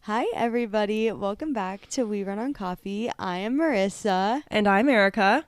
Hi, everybody. Welcome back to We Run on Coffee. I am Marissa. And I'm Arika.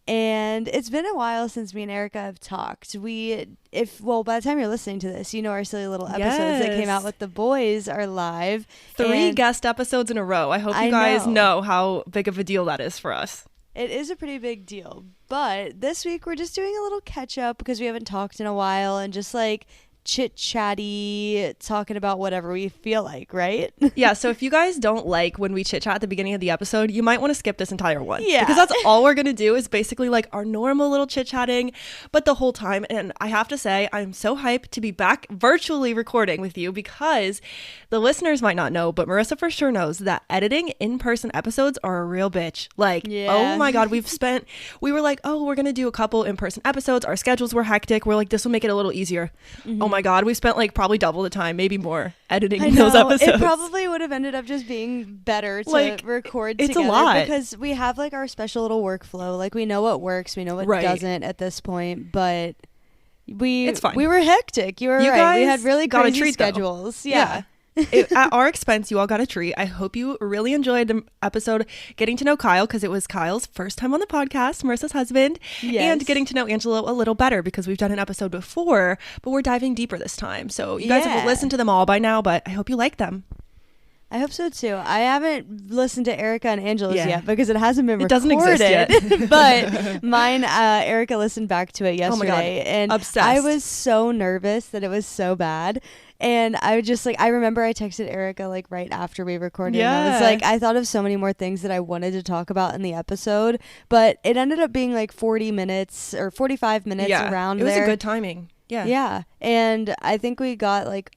And it's been a while since me and Arika have talked. By the time you're listening to this, you know our silly little episodes that came out with the boys are live. 3 guest episodes in a row. I hope you guys know how big of a deal that is for us. It is a pretty big deal. But this week we're just doing a little catch up because we haven't talked in a while and just like chit-chatty, talking about whatever we feel like, right? Yeah, so if you guys don't like when we chit-chat at the beginning of the episode, you might want to skip this entire one. Yeah. Because that's all we're going to do is basically like our normal little chit-chatting, but the whole time. And I have to say, I'm so hyped to be back virtually recording with you because the listeners might not know, but Marissa for sure knows that editing in-person episodes are a real bitch. Like, Oh my God, we were like, oh, we're going to do a couple in-person episodes. Our schedules were hectic. We're like, this will make it a little easier. Mm-hmm. Oh my God, we spent like probably double the time, maybe more, editing those episodes. It probably would have ended up just being better to record together. It's a lot. Because we have like our special little workflow. Like we know what works, we know what doesn't at this point, but it's fine. We were hectic. You were right. We had really crazy schedules. Yeah. At our expense, you all got a treat. I hope you really enjoyed the episode getting to know Kyle because it was Kyle's first time on the podcast, Marissa's husband, and getting to know Angelo a little better because we've done an episode before, but we're diving deeper this time. So you guys have listened to them all by now, but I hope you like them. I hope so too. I haven't listened to Arika and Angelo's yet because it hasn't been recorded. It doesn't exist yet. But mine, Arika listened back to it yesterday. Oh my God. And obsessed. I was so nervous that it was so bad. And I would just I remember I texted Arika like right after we recorded. Yeah. And I was like, I thought of so many more things that I wanted to talk about in the episode, but it ended up being like 40 minutes or 45 minutes around there. It was a good timing. Yeah. Yeah. And I think we got like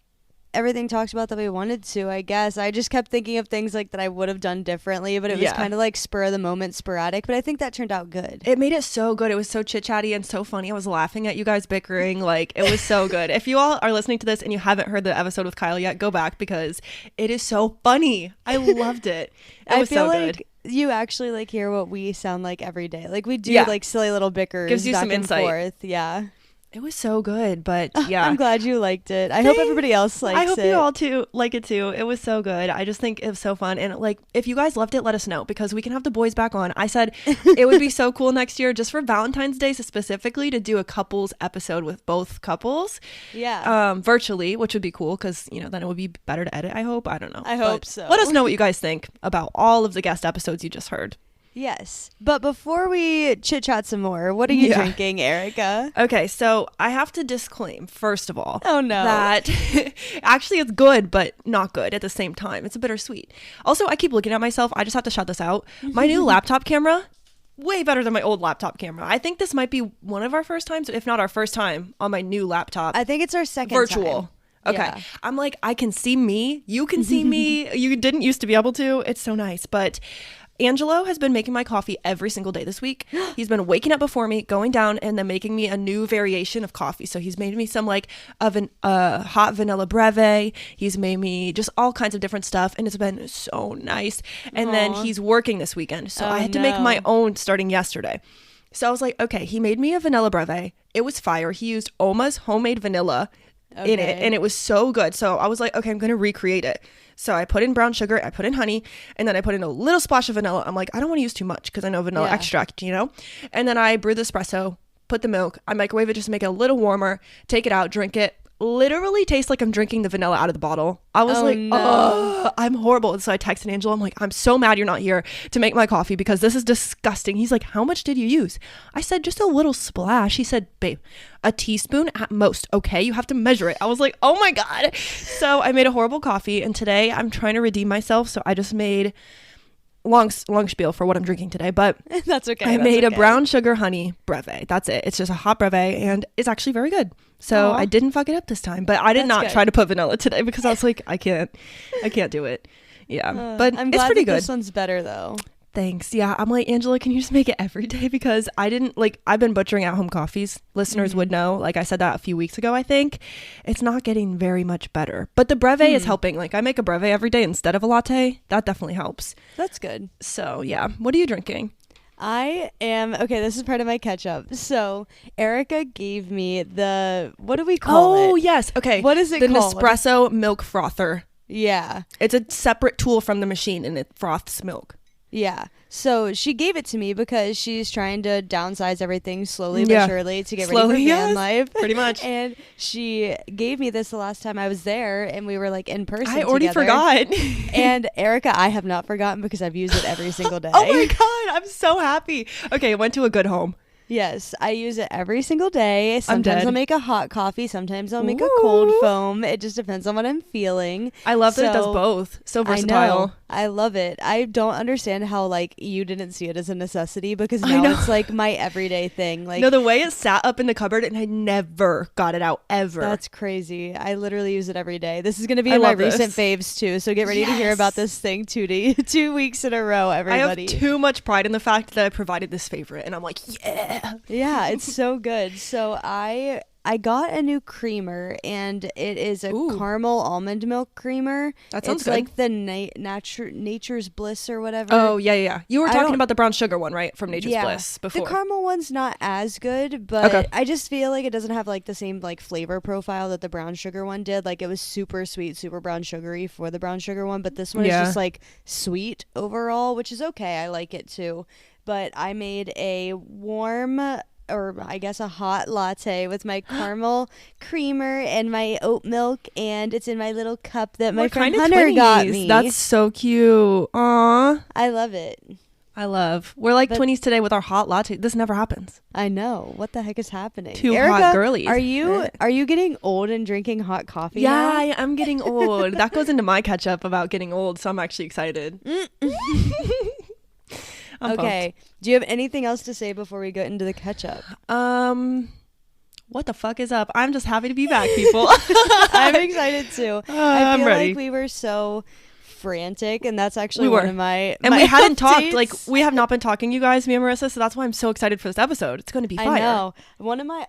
everything talked about that we wanted to, I guess. I just kept thinking of things like that I would have done differently, but it was kind of like spur of the moment, sporadic, but I think that turned out good. It made it so good. It was so chit-chatty and so funny. I was laughing at you guys bickering. Like, it was so good. If you all are listening to this and you haven't heard the episode with Kyle yet, go back because it is so funny. I loved it. It was so good. You actually like hear what we sound like every day. Like we do like silly little bickers. Gives you back some insight. Forth. Yeah. It was so good, but yeah. I'm glad you liked it. I hope everybody else likes it. I hope you all too like it too. It was so good. I just think it was so fun. And like, if you guys loved it, let us know because we can have the boys back on. I said it would be so cool next year just for Valentine's Day specifically to do a couples episode with both couples. Yeah. Virtually, which would be cool because, you know, then it would be better to edit, I hope. I don't know. I hope so. Let us know what you guys think about all of the guest episodes you just heard. Yes. But before we chit-chat some more, what are you drinking, Arika? Okay, so I have to disclaim, first of all, that actually it's good, but not good at the same time. It's a bittersweet. Also, I keep looking at myself. I just have to shout this out. My new laptop camera, way better than my old laptop camera. I think this might be one of our first times, if not our first time on my new laptop. I think it's our second virtual. Time. Okay. Yeah. I'm like, I can see me. You can see me. You didn't used to be able to. It's so nice. But Angelo has been making my coffee every single day this week. He's been waking up before me, going down, and then making me a new variation of coffee. So he's made me some like hot vanilla breve. He's made me just all kinds of different stuff, and it's been so nice. And then he's working this weekend, so I had to make my own starting yesterday. So I was like, okay, he made me a vanilla breve. It was fire. He used Oma's homemade vanilla in it, and it was so good. So I was like, okay, I'm going to recreate it. So I put in brown sugar, I put in honey, and then I put in a little splash of vanilla. I'm like, I don't want to use too much because I know vanilla extract, you know? And then I brew the espresso, put the milk, I microwave it just to make it a little warmer, take it out, drink it. Literally tastes like I'm drinking the vanilla out of the bottle. I was oh, I'm horrible. And so I texted Angela. I'm like, I'm so mad you're not here to make my coffee because this is disgusting. He's like, how much did you use? I said, just a little splash. He said, babe, a teaspoon at most. Okay, you have to measure it. I was like, oh my God. So I made a horrible coffee. And today I'm trying to redeem myself. So I just made long spiel for what I'm drinking today, but that's okay. I made a brown sugar honey breve. That's it. It's just a hot breve and it's actually very good. So I didn't fuck it up this time, but I did not try to put vanilla today because I was like, I can't do it. Yeah, but I'm it's glad pretty that good. This one's better though. Thanks. Yeah, I'm like, Angela, can you just make it every day? Because I didn't I've been butchering at home coffees. Listeners would know. Like I said that a few weeks ago, I think. It's not getting very much better. But the breve is helping. Like I make a breve every day instead of a latte. That definitely helps. That's good. So yeah. What are you drinking? I am, okay, this is part of my catch up. So Arika gave me the, what do we call it? Oh, yes. Okay. What is it called? The Nespresso milk frother. Yeah. It's a separate tool from the machine, and it froths milk. Yeah. So she gave it to me because she's trying to downsize everything slowly but surely to get ready for van life. Pretty much. And she gave me this the last time I was there, and we were like in person I already together. forgot. And Arika, I have not forgotten because I've used it every single day. Oh my God. I'm so happy. Okay. It went to a good home. Yes, I use it every single day. Sometimes I'll make a hot coffee. Sometimes I'll make a Ooh. cold foam. It just depends on what I'm feeling. I love that it does both. So versatile. I love it. I don't understand how like you didn't see it as a necessity because now it's like my everyday thing. Like no, the way it sat up in the cupboard and I never got it out ever. That's crazy. I literally use it every day. This is going to be in my recent faves too. So get ready to hear about this thing 2 weeks in a row, everybody. I have too much pride in the fact that I provided this favorite, and I'm like, yeah. Yeah, it's so good. So I got a new creamer, and it is a caramel almond milk creamer. That sounds good. It's like the Nature's Bliss or whatever. Oh, yeah. You were talking about the brown sugar one, right? From Nature's Bliss before. The caramel one's not as good, but I just feel like it doesn't have like the same like flavor profile that the brown sugar one did. Like it was super sweet, super brown sugary for the brown sugar one, but this one is just like sweet overall, which is okay. I like it too. But I made a warm, or I guess a hot latte with my caramel creamer and my oat milk, and it's in my little cup that my friend Hunter got me. That's so cute. Aww. I love it. We're like twinnies today with our hot latte. This never happens. I know. What the heck is happening? Two Arika, hot girlies. Are you getting old and drinking hot coffee? Yeah, now? I am getting old. That goes into my catch up about getting old, so I'm actually excited. Okay. Do you have anything else to say before we get into the catch up? What the fuck is up? I'm just happy to be back, people. I'm excited too. I'm ready. Like we were so frantic, and that's actually one of my we hadn't talked. updates. Like we have not been talking, you guys, me and Marissa. So that's why I'm so excited for this episode. It's going to be fire. I know.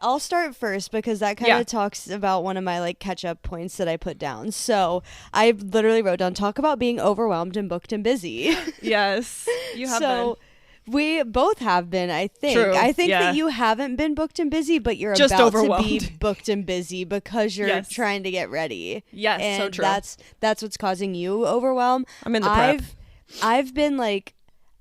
I'll start first because that kind of talks about one of my like catch up points that I put down. So I literally wrote down, talk about being overwhelmed and booked and busy. Yes, you have been. We both have been, I think. True. I think that you haven't been booked and busy, but you're just about overwhelmed. to be booked and busy because you're trying to get ready. Yes, and so true. That's what's causing you overwhelm. I'm in the prep. I've been like,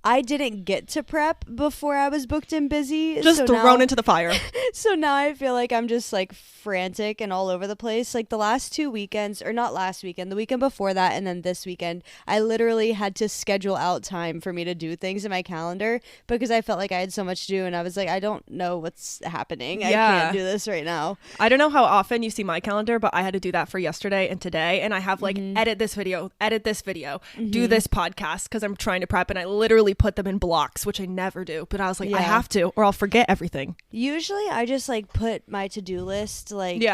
I didn't get to prep before I was booked and busy. Just thrown into the fire. So now I feel like I'm just like frantic and all over the place. Like the last 2 weekends, or not last weekend, the weekend before that, and then this weekend, I literally had to schedule out time for me to do things in my calendar because I felt like I had so much to do, and I was like, I don't know what's happening. I can't do this right now. I don't know how often you see my calendar, but I had to do that for yesterday and today, and I have like edit this video, do this podcast because I'm trying to prep, and I literally put them in blocks, which I never do, but I was like, I have to or I'll forget everything. Usually I just like put my to-do list like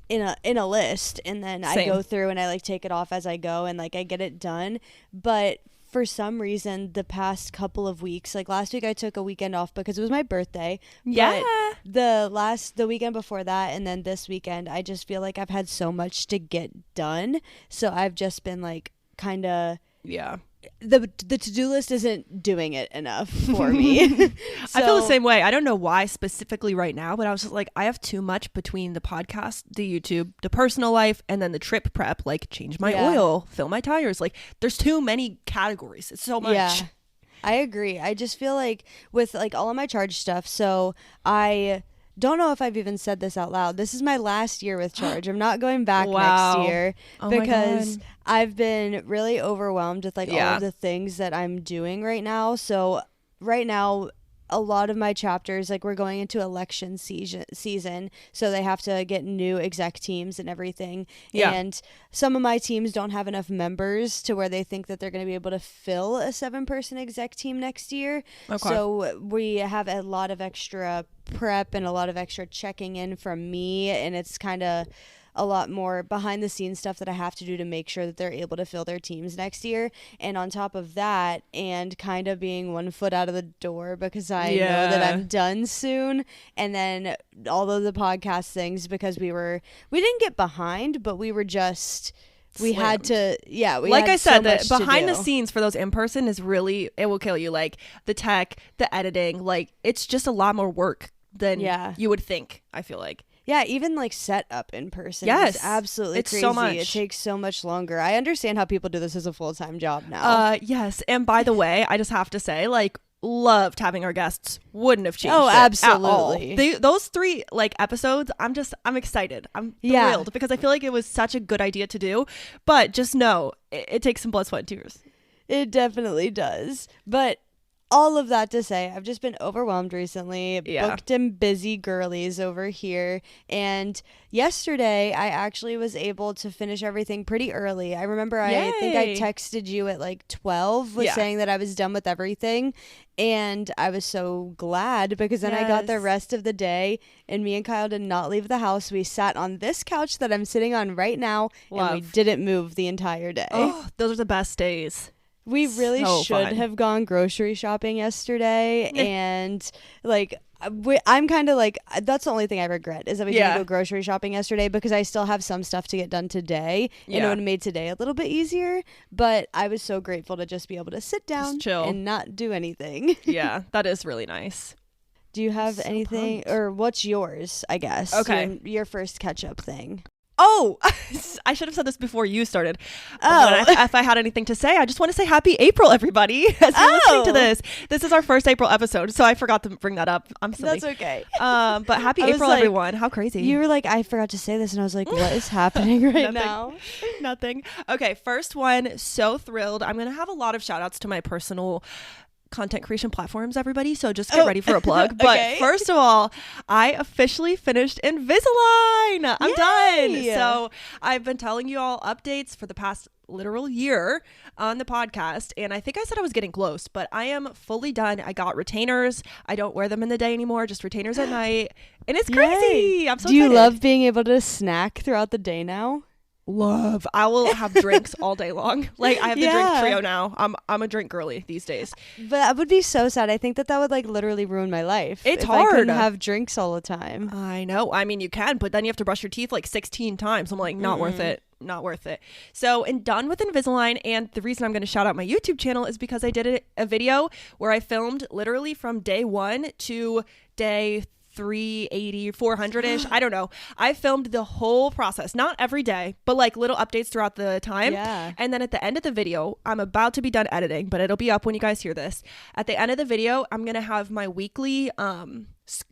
in a list, and then I go through and I like take it off as I go, and like I get it done. But for some reason the past couple of weeks, like last week I took a weekend off because it was my birthday. But the weekend before that, and then this weekend, I just feel like I've had so much to get done, so I've just been like kind of the to-do list isn't doing it enough for me. I feel the same way. I don't know why specifically right now, but I was just like, I have too much between the podcast, the YouTube, the personal life, and then the trip prep, like change my oil, fill my tires. Like there's too many categories. It's so much. Yeah, I agree. I just feel like with like all of my charge stuff, so I don't know if I've even said this out loud. This is my last year with Charge. I'm not going back next year because I've been really overwhelmed with like all of the things that I'm doing right now. So right now, a lot of my chapters, like we're going into election season, so they have to get new exec teams and everything. And some of my teams don't have enough members to where they think that they're going to be able to fill a 7-person exec team next year. So we have a lot of extra prep and a lot of extra checking in from me, and it's kind of a lot more behind the scenes stuff that I have to do to make sure that they're able to fill their teams next year. And on top of that, and kind of being 1 foot out of the door because I know that I'm done soon. And then all of the podcast things, because we didn't get behind, but we were just had to like I said, the behind the scenes for those in person is really, it will kill you. Like the tech, the editing, like it's just a lot more work than you would think, I feel like. Yeah, even like set up in person. Yes, is absolutely it's crazy. so much. It takes so much longer. I understand how people do this as a full-time job now. Yes, and by the way, I just have to say, like, loved having our guests. Wouldn't have changed. Oh, it absolutely. At all. Those 3 like episodes, I'm excited. I'm thrilled because I feel like it was such a good idea to do. But just know it takes some blood, sweat, and tears. It definitely does. But all of that to say, I've just been overwhelmed recently, booked and busy girlies over here. And yesterday, I actually was able to finish everything pretty early. I remember I think I texted you at like 12 saying that I was done with everything. And I was so glad because then I got the rest of the day and me and Kyle did not leave the house. We sat on this couch that I'm sitting on right now and we didn't move the entire day. Oh, those are the best days. We really should have gone grocery shopping yesterday, and like I'm kind of like, that's the only thing I regret is that we didn't go grocery shopping yesterday because I still have some stuff to get done today, and it would have made today a little bit easier. But I was so grateful to just be able to sit down, just chill, and not do anything. Yeah, that is really nice. Do you have anything, or what's yours? I guess. Okay, your first catch up thing. Oh, I should have said this before you started. Oh. If I had anything to say, I just want to say happy April, everybody, as you're listening to this. This is our first April episode, so I forgot to bring that up. I'm silly. That's okay. But happy April, everyone. How crazy. You were like, I forgot to say this, and I was like, what is happening right now? Nothing. Okay, first one, so thrilled. I'm going to have a lot of shout outs to my personal content creation platforms, everybody, so just get ready for a plug. But first of all, I officially finished Invisalign. I'm done. So I've been telling you all updates for the past literal year on the podcast, and I think I said I was getting close, but I am fully done. I got retainers. I don't wear them in the day anymore, just retainers at night, and it's crazy. I'm so excited. Do you love being able to snack throughout the day now? Love. I will have drinks all day long. Like, I have the drink trio now. I'm a drink girly these days. But that would be so sad. I think that would like literally ruin my life. It's if hard. I couldn't have drinks all the time. I know. I mean, you can, but then you have to brush your teeth like 16 times. I'm like, not worth it. Not worth it. So, and done with Invisalign. And the reason I'm going to shout out my YouTube channel is because I did a video where I filmed literally from day 1 to day 380, 400-ish. I don't know. I filmed the whole process, not every day, but like little updates throughout the time. Yeah. And then at the end of the video, I'm about to be done editing, but it'll be up when you guys hear this. At the end of the video, I'm going to have my weekly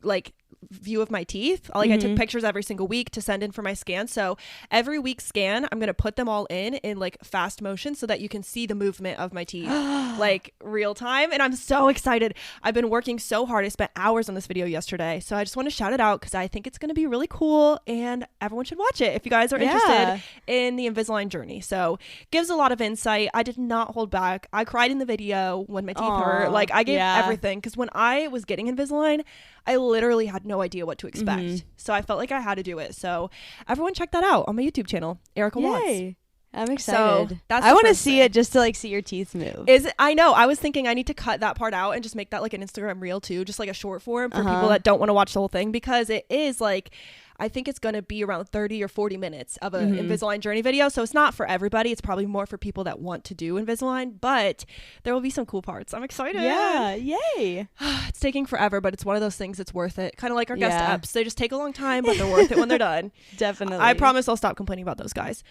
like view of my teeth. Like I took pictures every single week to send in for my scan. So every week scan, I'm going to put them all in like fast motion so that you can see the movement of my teeth like real time. And I'm so excited. I've been working so hard. I spent hours on this video yesterday. So I just want to shout it out because I think it's going to be really cool and everyone should watch it if you guys are interested in the Invisalign journey. So gives a lot of insight. I did not hold back. I cried in the video when my teeth hurt. Like I gave everything because when I was getting Invisalign, I literally had no idea what to expect. So I felt like I had to do it. So everyone check that out on my YouTube channel, Arika Marissa. I'm excited. So that's I want to see it just to like see your teeth move. I know. I was thinking I need to cut that part out and just make that like an Instagram reel too, just like a short form for people that don't want to watch the whole thing, because it is like, I think it's going to be around 30 or 40 minutes of an Invisalign journey video. So it's not for everybody. It's probably more for people that want to do Invisalign, but there will be some cool parts. I'm excited. Yeah. Yay. It's taking forever, but it's one of those things that's worth it. Kind of like our guest apps. They just take a long time, but they're worth it when they're done. Definitely. I promise I'll stop complaining about those guys.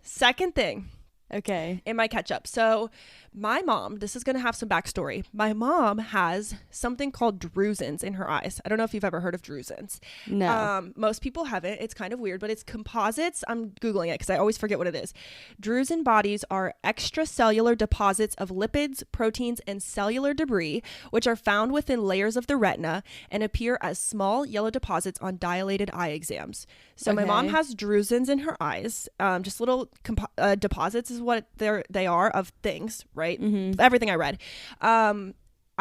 Second thing. Okay. In my catch up. So my mom, this is going to have some backstory. My mom has something called drusins in her eyes. I don't know if you've ever heard of drusins. No. Most people haven't. It's kind of weird, but it's composites. I'm Googling it because I always forget what it is. Drusen bodies are extracellular deposits of lipids, proteins, and cellular debris, which are found within layers of the retina and appear as small yellow deposits on dilated eye exams. So my mom has drusins in her eyes, just little deposits is what they are of things, right? Everything I read. I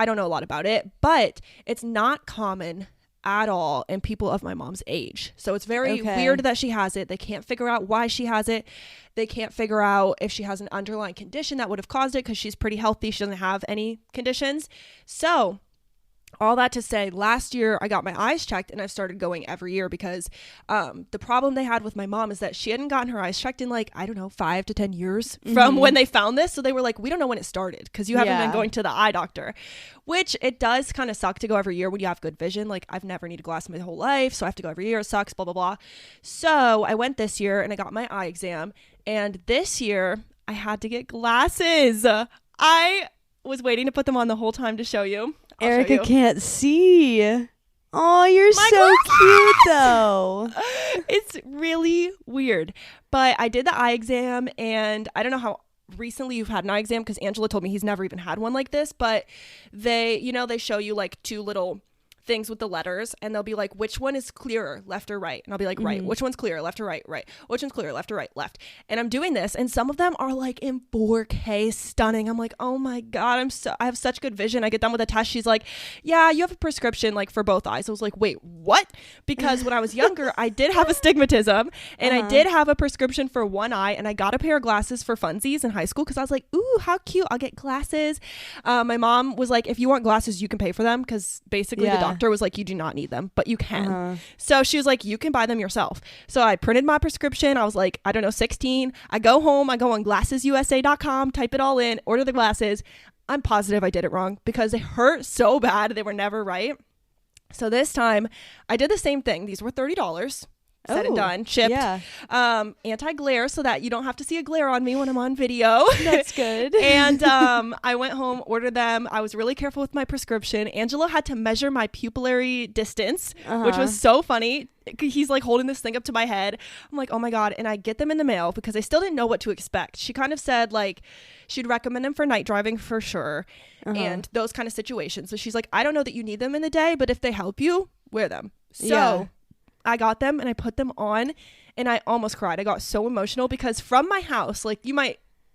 don't know a lot about it, but it's not common at all in people of my mom's age. So it's very weird that she has it. They can't figure out why she has it. They can't figure out if she has an underlying condition that would have caused it because she's pretty healthy. She doesn't have any conditions. So all that to say, last year I got my eyes checked and I've started going every year because the problem they had with my mom is that she hadn't gotten her eyes checked in like, I don't know, 5 to 10 years from when they found this. So they were like, we don't know when it started because you haven't been going to the eye doctor, which it does kind of suck to go every year when you have good vision. Like I've never needed glasses my whole life. So I have to go every year. It sucks, blah, blah, blah. So I went this year and I got my eye exam. And this year I had to get glasses. I was waiting to put them on the whole time to show you. Arika can't see. Oh, you're so cute though. It's really weird. But I did the eye exam, and I don't know how recently you've had an eye exam because Angela told me he's never even had one like this, but they show you like 2 little things with the letters, and they'll be like, which one is clearer, left or right? And I'll be like, right. Which one's clearer, left or right? Right. Which one's clearer, left or right? Left. And I'm doing this, and some of them are like in 4K stunning. I'm like, oh my God, I have such good vision. I get done with a test. She's like, yeah, you have a prescription like for both eyes. I was like, wait, what? Because when I was younger, I did have astigmatism, and I did have a prescription for one eye, and I got a pair of glasses for funsies in high school because I was like, ooh, how cute, I'll get glasses. My mom was like, if you want glasses, you can pay for them, because basically the doctor was like, you do not need them, but you can. So she was like, you can buy them yourself. So I printed my prescription. I was like, I don't know, 16. I go home, I go on glassesusa.com, type it all in, order the glasses. I'm positive I did it wrong because they hurt so bad. They were never right. So this time I did the same thing. These were $30. Said and done, shipped. Anti-glare so that you don't have to see a glare on me when I'm on video. That's good. And I went home, ordered them. I was really careful with my prescription. Angela had to measure my pupillary distance, which was so funny. He's like holding this thing up to my head. I'm like, oh my God. And I get them in the mail because I still didn't know what to expect. She kind of said like she'd recommend them for night driving for sure, and those kind of situations. So she's like, I don't know that you need them in the day, but if they help you, wear them. So I got them and I put them on, and I almost cried. I got so emotional because from my house, like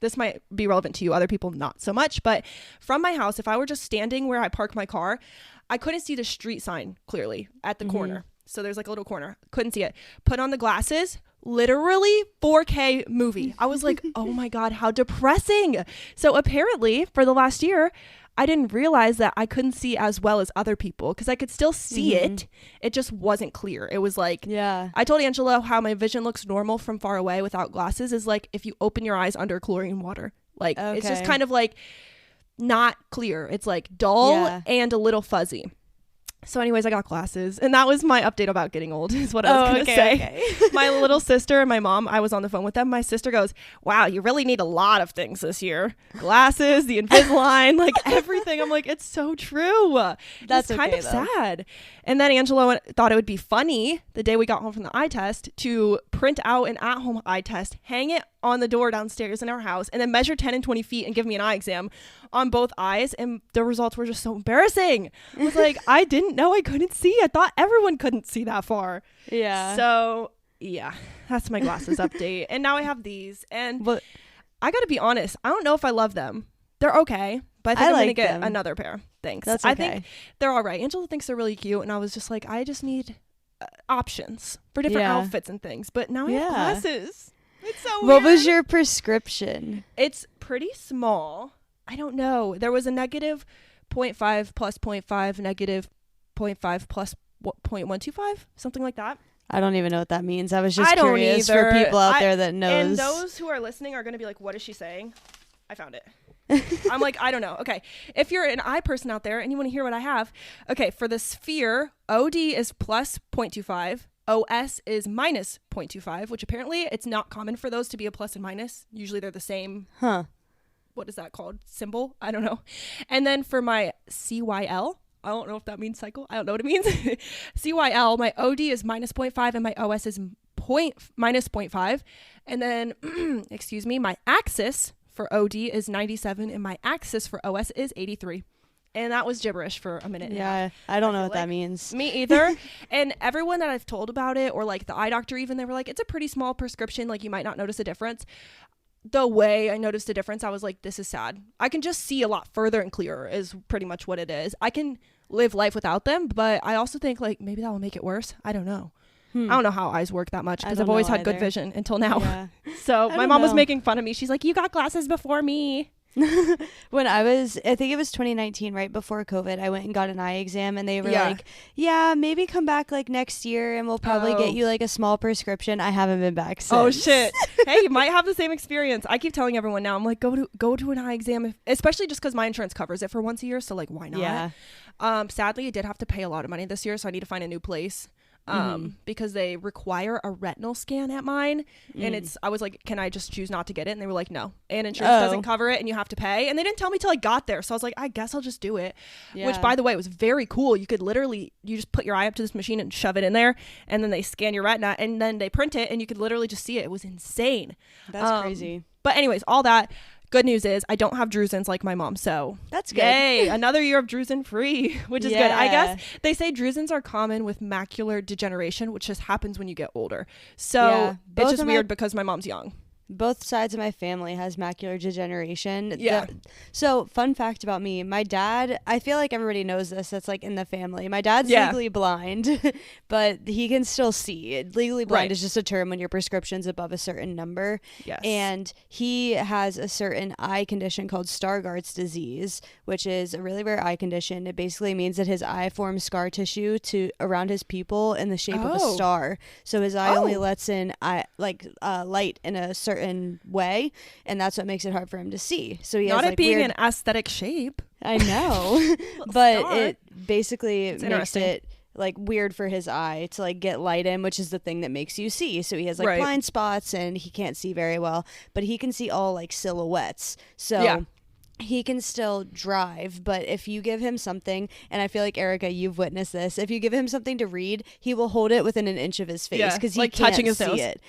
this might be relevant to you, other people not so much, but from my house, if I were just standing where I park my car, I couldn't see the street sign clearly at the corner. So there's like a little corner. Couldn't see it. Put on the glasses, literally 4K movie. I was like, oh my God, how depressing. So apparently for the last year, I didn't realize that I couldn't see as well as other people because I could still see it. It just wasn't clear. It was like, I told Angela how my vision looks normal from far away without glasses is like if you open your eyes under chlorine water. Like it's just kind of like not clear. It's like dull and a little fuzzy. So anyways, I got glasses, and that was my update about getting old is what I was going to say. My little sister and my mom, I was on the phone with them. My sister goes, wow, you really need a lot of things this year. Glasses, the Invisalign, like everything. I'm like, it's so true. That's kind of sad. And then Angela thought it would be funny the day we got home from the eye test to print out an at-home eye test, hang it on the door downstairs in our house, and then measure 10 and 20 feet and give me an eye exam on both eyes. And the results were just so embarrassing. I was like, I didn't know I couldn't see. I thought everyone couldn't see that far. Yeah. So yeah, that's my glasses update. And now I have these, and I got to be honest, I don't know if I love them. They're okay, but I think I'm going to get another pair. Thanks. That's okay. I think they're all right. Angela thinks they're really cute, and I was just like, I just need options for different outfits and things. But now I have glasses. It's so weird. What was your prescription? It's pretty small. I don't know. There was a negative 0.5 plus 0.5, negative 0.5 plus 0.125, something like that. I don't even know what that means. I was just curious for people out there that knows. And those who are listening are going to be like, what is she saying? I found it. I'm like, I don't know. Okay. If you're an eye person out there and you want to hear what I have. Okay. For the sphere, OD is plus 0.25. OS is minus 0.25, which apparently it's not common for those to be a plus and minus. Usually they're the same. What is that called? Symbol? I don't know. And then for my CYL, I don't know if that means cycle. I don't know what it means. CYL, my OD is minus 0.5 and my OS is minus 0.5. And then, excuse me, my axis for OD is 97 and my axis for OS is 83. And that was gibberish for a minute. Yeah, I don't know what that means. Me either. And everyone that I've told about it, or like the eye doctor even, they were like, it's a pretty small prescription. Like you might not notice a difference. The way I noticed a difference, I was like, this is sad. I can just see a lot further and clearer is pretty much what it is. I can live life without them, but I also think like maybe that will make it worse. I don't know. I don't know how eyes work that much because I've always had good vision until now. Yeah. So my mom was making fun of me. She's like, you got glasses before me. When I think it was 2019, right before COVID, I went and got an eye exam, and they were like, yeah, maybe come back like next year and we'll probably get you like a small prescription. I haven't been back since. Oh shit. Hey, you might have the same experience. I keep telling everyone now, I'm like, go to an eye exam, especially just because my insurance covers it for once a year, so like why not? Yeah. Sadly, I did have to pay a lot of money this year, so I need to find a new place. Because they require a retinal scan at mine, and I was like, can I just choose not to get it? And they were like, no, and insurance doesn't cover it, and you have to pay. And they didn't tell me till I got there, so I was like, I guess I'll just do it. Which, by the way, was very cool. You could literally, you just put your eye up to this machine and shove it in there, and then they scan your retina, and then they print it, and you could literally just see it. It was insane. That's crazy. But anyways, all that. Good news is I don't have drusins like my mom, so that's good. Yay, another year of drusen free, which is good. I guess they say drusins are common with macular degeneration, which just happens when you get older. So it's just weird because my mom's young. Both sides of my family has macular degeneration. Yeah. So fun fact about me, my dad, I feel like everybody knows this, that's like in the family. My dad's legally blind, but he can still see. Legally blind is just a term when your prescription's above a certain number. Yes. And he has a certain eye condition called Stargardt's disease, which is a really rare eye condition. It basically means that his eye forms scar tissue around his pupil in the shape of a star. So his eye only lets in light in a certain way, and that's what makes it hard for him to see. So he not has it being an aesthetic shape. I know. But it basically makes it like weird for his eye to like get light in, which is the thing that makes you see. So he has like blind spots and he can't see very well, but he can see all like silhouettes. So he can still drive, but if you give him something, and I feel like Arika, you've witnessed this, if you give him something to read, he will hold it within an inch of his face because he like can't touching his see nose. it.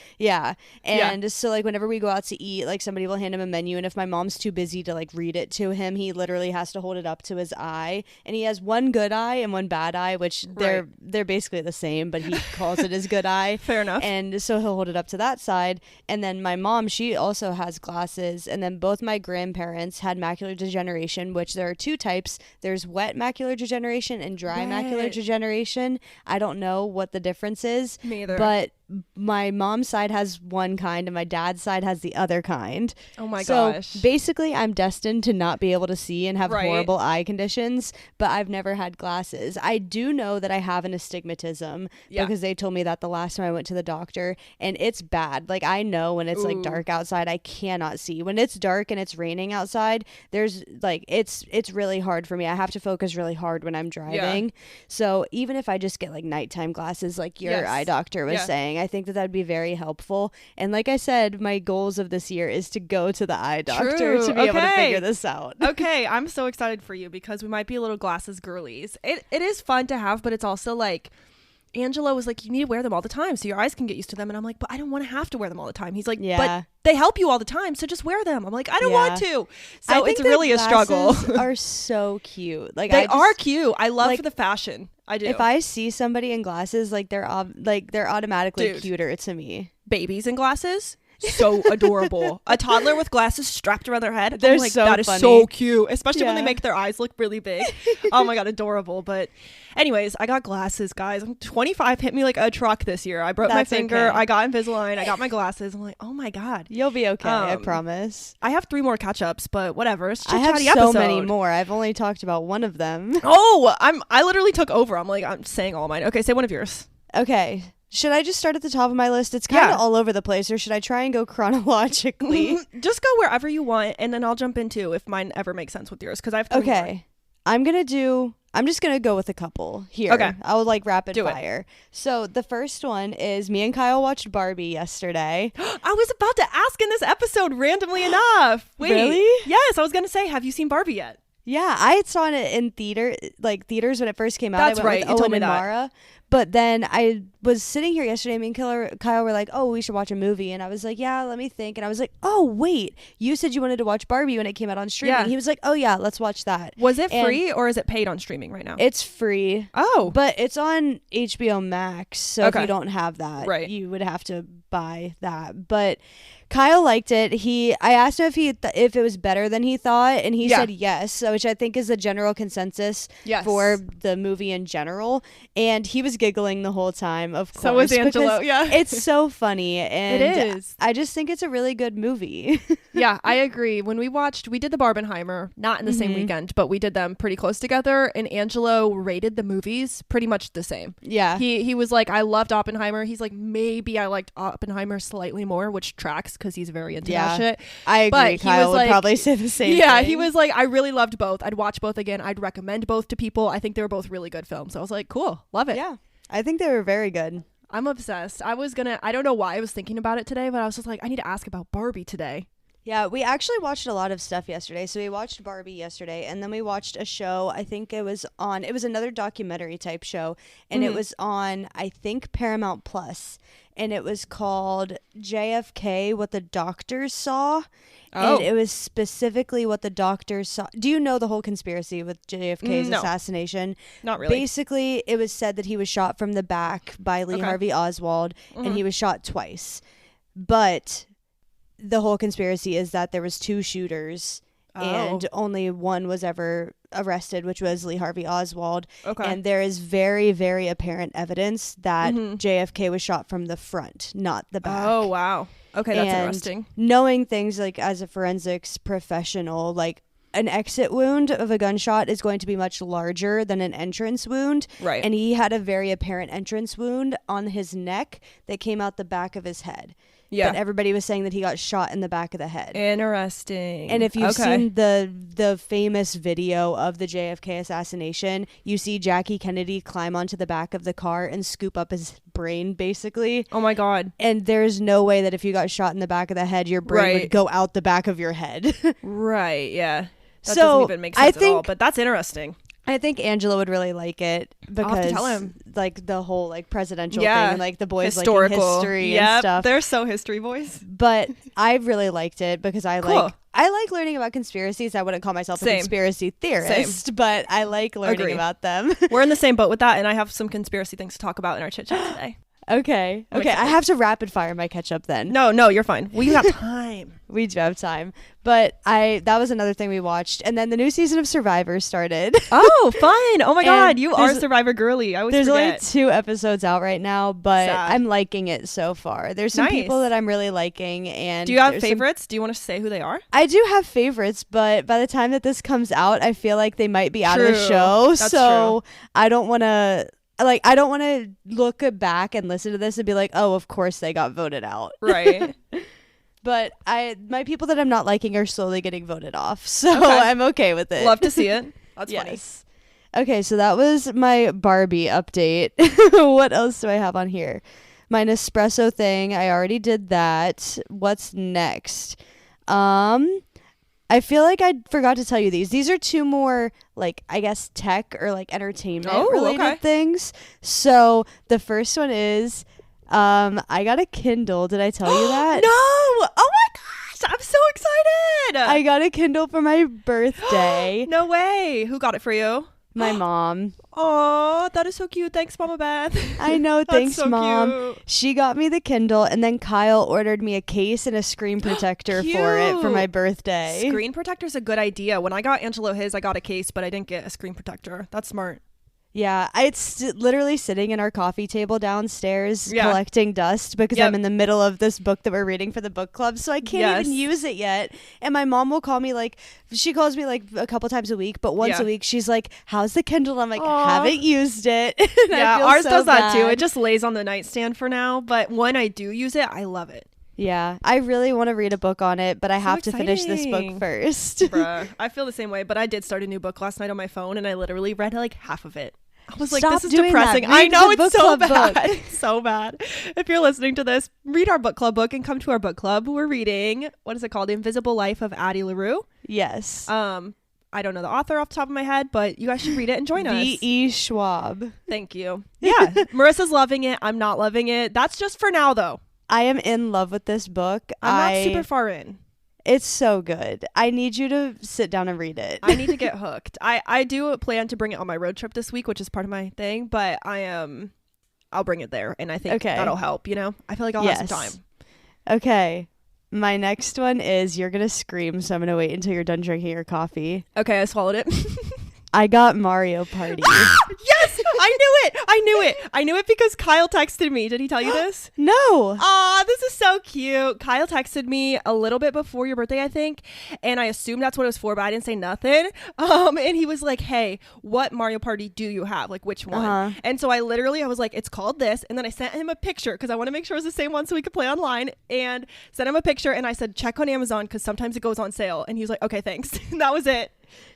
And so like whenever we go out to eat, like somebody will hand him a menu, and if my mom's too busy to like read it to him, he literally has to hold it up to his eye, and he has one good eye and one bad eye, which they're basically the same, but he calls it his good eye. Fair enough. And so he'll hold it up to that side. And then my mom, she also has glasses, and then both my grandparents had macular degeneration, which there are two types. There's wet macular degeneration and dry macular degeneration. I don't know what the difference is. Me either. But my mom's side has one kind and my dad's side has the other kind. Oh my gosh. So basically I'm destined to not be able to see and have horrible eye conditions, but I've never had glasses. I do know that I have an astigmatism because they told me that the last time I went to the doctor, and it's bad. Like I know when it's like dark outside, I cannot see. When it's dark and it's raining outside, there's like it's really hard for me. I have to focus really hard when I'm driving. So even if I just get like nighttime glasses like your eye doctor was saying, I think that would be very helpful. And like I said, my goals of this year is to go to the eye doctor to be able to figure this out. Okay, I'm so excited for you because we might be little glasses girlies. It is fun to have, but it's also like Angelo was like, you need to wear them all the time so your eyes can get used to them. And I'm like, but I don't want to have to wear them all the time. He's like, but they help you all the time, so just wear them. I'm like, I don't want to. So it's really a struggle. Are so cute. Like they are cute. I love the fashion. I do. If I see somebody in glasses, like they're automatically cuter to me. Babies in glasses, so adorable. A toddler with glasses strapped around their head. They're like, so that is funny. so cute, especially when they make their eyes look really big. Oh my god, adorable. But anyways, I got glasses, guys. I'm 25, hit me like a truck this year. I broke my finger. Okay. I got Invisalign. I got my glasses. I'm like, oh my god, you'll be okay. I promise. I have 3 more catch-ups, but whatever. It's I have so many more. I've only talked about one of them. I literally took over. I'm saying all mine. Okay, say one of yours. Okay. Should I just start at the top of my list? It's kind of all over the place, or should I try and go chronologically? Just go wherever you want, and then I'll jump into if mine ever makes sense with yours, because I have 3 more. I'm just gonna go with a couple here. Okay. I would like rapid fire. So the first one is me and Kyle watched Barbie yesterday. I was about to ask in this episode randomly enough. Wait, really? Yes, I was gonna say, have you seen Barbie yet? Yeah, I saw it in theaters when it first came out. That's I went right. with Owen and Mara. But then I was sitting here yesterday, me and Kyle were like, oh, we should watch a movie. And I was like, yeah, let me think. And I was like, oh, wait, you said you wanted to watch Barbie when it came out on streaming. Yeah. He was like, oh, yeah, let's watch that. Was it free or is it paid on streaming right now? It's free. Oh. But it's on HBO Max. So if you don't have that, you would have to buy that. But Kyle liked it. I asked him if it was better than he thought, and he said yes, so which I think is the general consensus for the movie in general. And he was giggling the whole time, of course. So was Angelo. Yeah, it's so funny, and it is. I just think it's a really good movie. Yeah, I agree. When we did the Barbenheimer, not in the same weekend, but we did them pretty close together. And Angelo rated the movies pretty much the same. Yeah, he was like, I loved Oppenheimer. He's like, maybe I liked Oppenheimer slightly more, which tracks because he's very into that shit. I agree. But Kyle would probably say the same thing. He was like, I really loved both. I'd watch both again. I'd recommend both to people. I think they were both really good films. I was like, cool, love it. Yeah, I think they were very good. I'm obsessed. I don't know why I was thinking about it today, but I was just like, I need to ask about Barbie today. Yeah, we actually watched a lot of stuff yesterday. So we watched Barbie yesterday, and then we watched a show. I think it was another documentary type show, and it was on, I think, Paramount Plus, and it was called JFK, What the Doctors Saw. And it was specifically what the doctors saw. Do you know the whole conspiracy with JFK's assassination? Not really. Basically, it was said that he was shot from the back by Lee Harvey Oswald, and he was shot twice. But the whole conspiracy is that there was 2 shooters, and only one was ever arrested, which was Lee Harvey Oswald. And there is very, very apparent evidence that JFK was shot from the front, not the back. Oh, wow. Okay, that's interesting. Knowing things like as a forensics professional, like an exit wound of a gunshot is going to be much larger than an entrance wound. Right. And he had a very apparent entrance wound on his neck that came out the back of his head. Yeah. But everybody was saying that he got shot in the back of the head. Interesting. And if you've seen the famous video of the JFK assassination, you see Jackie Kennedy climb onto the back of the car and scoop up his brain, basically. Oh my God. And there's no way that if you got shot in the back of the head, your brain would go out the back of your head. Right, yeah. That doesn't even make sense at all, but that's interesting. I think Angela would really like it because I'll have to tell him. Like the whole like presidential thing and like the boys historical liking history and stuff. They're so history boys. But I really liked it because I like learning about conspiracies. I wouldn't call myself a conspiracy theorist, but I like learning about them. We're in the same boat with that, and I have some conspiracy things to talk about in our chit chat today. Okay. I have to rapid fire my catch up then. No, you're fine. We got time. We do have time. But that was another thing we watched. And then the new season of Survivor started. Oh, fun. Oh my God. You are Survivor girly. I always forget. There's only 2 episodes out right now, but I'm liking it so far. There's some people that I'm really liking. And do you have favorites? Do you want to say who they are? I do have favorites, but by the time that this comes out, I feel like they might be out of the show. That's so true. I don't want to look back and listen to this and be like, oh, of course they got voted out. Right. But my people that I'm not liking are slowly getting voted off. So I'm okay with it. Love to see it. That's funny. Okay, so that was my Barbie update. What else do I have on here? My Nespresso thing. I already did that. What's next? I feel like I forgot to tell you these. These are 2 more, like, I guess, tech or, like, entertainment-related things. So the first one is, I got a Kindle. Did I tell you that? No! Oh, my gosh! I'm so excited! I got a Kindle for my birthday. No way! Who got it for you? My mom. Oh, that is so cute. Thanks, Mama Beth. I know. Thanks, so Mom. Cute. She got me the Kindle, and then Kyle ordered me a case and a screen protector for it for my birthday. Screen protector's a good idea. When I got Angelo his, I got a case, but I didn't get a screen protector. That's smart. Yeah, it's literally sitting in our coffee table downstairs collecting dust because I'm in the middle of this book that we're reading for the book club, so I can't even use it yet. And my mom will call me, like, she calls me like a couple times a week, but once a week she's like, how's the Kindle? I'm like, haven't used it. Yeah, ours does that too. It just lays on the nightstand for now, but when I do use it, I love it. Yeah, I really want to read a book on it, but I have to finish this book first. Bruh, I feel the same way, but I did start a new book last night on my phone, and I literally read like half of it. I was like, this is depressing. I know, it's so bad. It's so bad. If you're listening to this, read our book club book and come to our book club. We're reading, what is it called? The Invisible Life of Addie LaRue. Yes. I don't know the author off the top of my head, but you guys should read it and join us. V.E. Schwab. Thank you. Yeah. Marissa's loving it. I'm not loving it. That's just for now, though. I am in love with this book. I'm not super far in. It's so good. I need you to sit down and read it. I need to get hooked. I do plan to bring it on my road trip this week, which is part of my thing, but I'll bring it there, and I think that'll help, you know? I feel like I'll have some time. Okay. my next one is, you're gonna scream, so I'm gonna wait until you're done drinking your coffee. Okay, I swallowed it. I got Mario Party. Yes, I knew it because Kyle texted me. Did he tell you this? No. Aw, this is so cute. Kyle texted me a little bit before your birthday, I think, and I assumed that's what it was for, but I didn't say nothing. And he was like, hey, what Mario Party do you have? Like, which one? And so I was like, it's called this. And then I sent him a picture because I want to make sure it's the same one so we could play online, and sent him a picture, and I said, check on Amazon because sometimes it goes on sale. And he was like, okay, thanks. And that was it.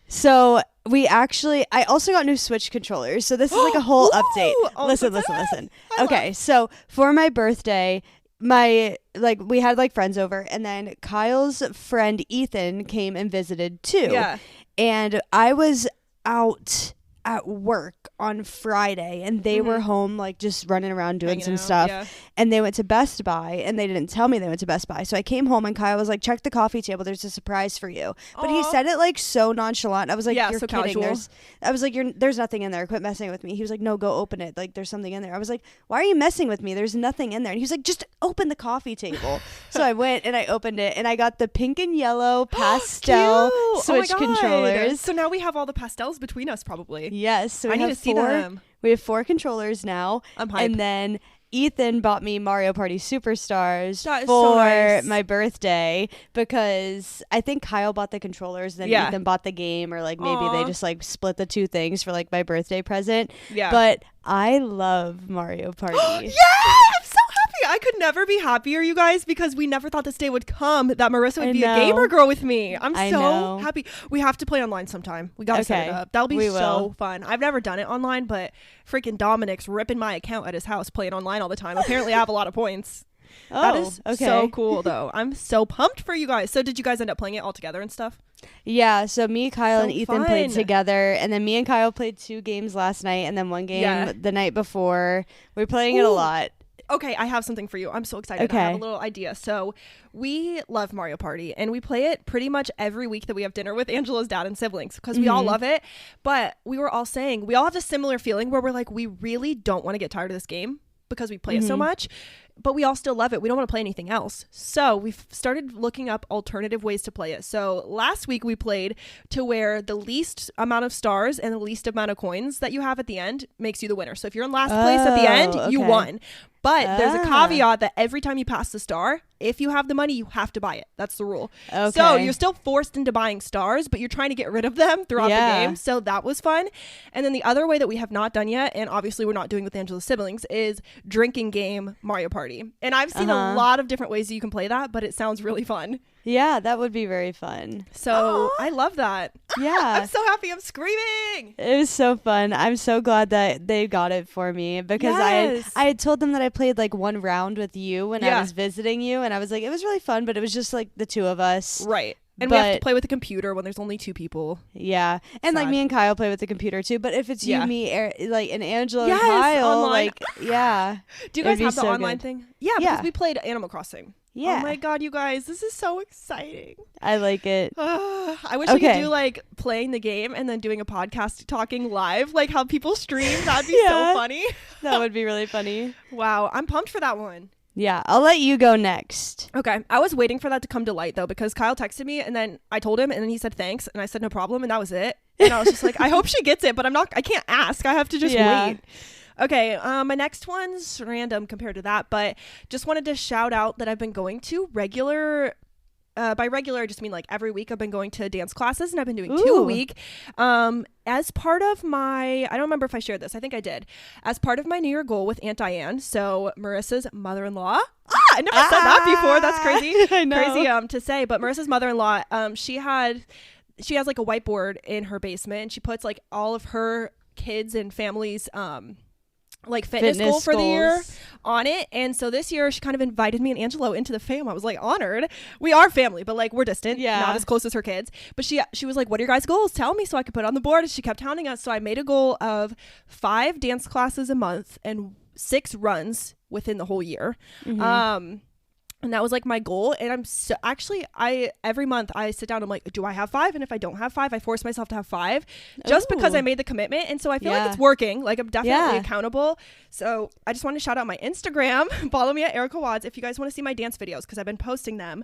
So I also got new Switch controllers. So this is like a whole update. Oh, Listen. Okay, so for my birthday, we had like friends over, and then Kyle's friend Ethan came and visited too. Yeah. And I was out at work on Friday, and they were home like just running around doing some stuff, and they went to Best Buy, and they didn't tell me they went to Best Buy. So I came home, and Kyle was like, check the coffee table, there's a surprise for you. But he said it like so nonchalant. I was like, you're so kidding. casual. I was like, there's nothing in there, quit messing with me. He was like, no, go open it, like there's something in there. I was like, why are you messing with me? There's nothing in there. And he was like, just open the coffee table. So I went and I opened it, and I got the pink and yellow pastel Switch controllers. So now we have all the pastels between us, probably. Yes. So I need to see them. We have 4 controllers now. I'm hyped. And then Ethan bought me Mario Party Superstars That is for so nice. my birthday, because I think Kyle bought the controllers, then Ethan bought the game, or like maybe they just like split the 2 things for like my birthday present. Yeah. But I love Mario Party. Yeah, I'm so happy. I could never be happier, you guys, because we never thought this day would come that Marissa would be a gamer girl with me. I'm so happy. We have to play online sometime. We gotta set it up. That'll be so fun. I've never done it online, but freaking Dominic's ripping my account at his house playing online all the time. Apparently I have a lot of points. That is so cool, though. I'm so pumped for you guys. So did you guys end up playing it all together and stuff? Yeah, so me, Kyle, and Ethan played together, and then me and Kyle played 2 games last night, and then 1 game the night before. We're playing it a lot. Okay, I have something for you. I'm so excited. I have a little idea. So we love Mario Party, and we play it pretty much every week that we have dinner with Angela's dad and siblings, because we all love it. But we were all saying, we all have a similar feeling where we're like, we really don't want to get tired of this game because we play it so much, but we all still love it. We don't want to play anything else. So we've started looking up alternative ways to play it. So last week we played to where the least amount of stars and the least amount of coins that you have at the end makes you the winner. So if you're in last place at the end, you won. But there's a caveat that every time you pass the star, if you have the money, you have to buy it. That's the rule. Okay. So you're still forced into buying stars, but you're trying to get rid of them throughout the game. So that was fun. And then the other way that we have not done yet, and obviously we're not doing with Angela's siblings, is drinking game Mario Party. And I've seen a lot of different ways that you can play that, but it sounds really fun. Yeah, that would be very fun. So I love that. Yeah. I'm so happy. I'm screaming. It was so fun. I'm so glad that they got it for me, because I had told them that I played like 1 round with you when I was visiting you, and I was like, it was really fun, but it was just like the 2 of us. Right. And we have to play with the computer when there's only 2 people. Yeah. And like me and Kyle play with the computer too. But if it's you, me, like, and Angela and Kyle, online. Like, yeah. Do you guys have the online thing? Yeah, because we played Animal Crossing. Yeah. Oh my God, you guys, this is so exciting. I like it. I wish we could do like playing the game and then doing a podcast talking live, like how people stream. That'd be so funny. That would be really funny. Wow. I'm pumped for that one. Yeah, I'll let you go next. Okay. I was waiting for that to come to light, though, because Kyle texted me, and then I told him, and then he said thanks, and I said no problem, and that was it. And I was just like, I hope she gets it, but I can't ask. I have to just wait. Okay, my next one's random compared to that, but just wanted to shout out that I've been going to regular... by regular, I just mean like every week I've been going to dance classes, and I've been doing 2 a week. As part of my, I don't remember if I shared this. I think I did. As part of my New Year goal with Aunt Diane, so Marissa's mother-in-law. I never said that before. That's crazy. I know. Crazy to say. But Marissa's mother-in-law, she has like a whiteboard in her basement, and she puts like all of her kids and families like fitness goal for the year on it. And so this year she kind of invited me and Angelo into the fam. I was like honored. We are family, but like we're distant, not as close as her kids. But she was like, what are your guys' goals? Tell me so I could put it on the board. And she kept hounding us. So I made a goal of 5 dance classes a month and 6 runs within the whole year. And that was like my goal. And I'm so actually, every month I sit down, I'm like, do I have 5? And if I don't have 5, I force myself to have 5 just because I made the commitment. And so I feel like it's working. Like I'm definitely accountable. So I just want to shout out my Instagram. Follow me at Arika Wads if you guys want to see my dance videos, because I've been posting them.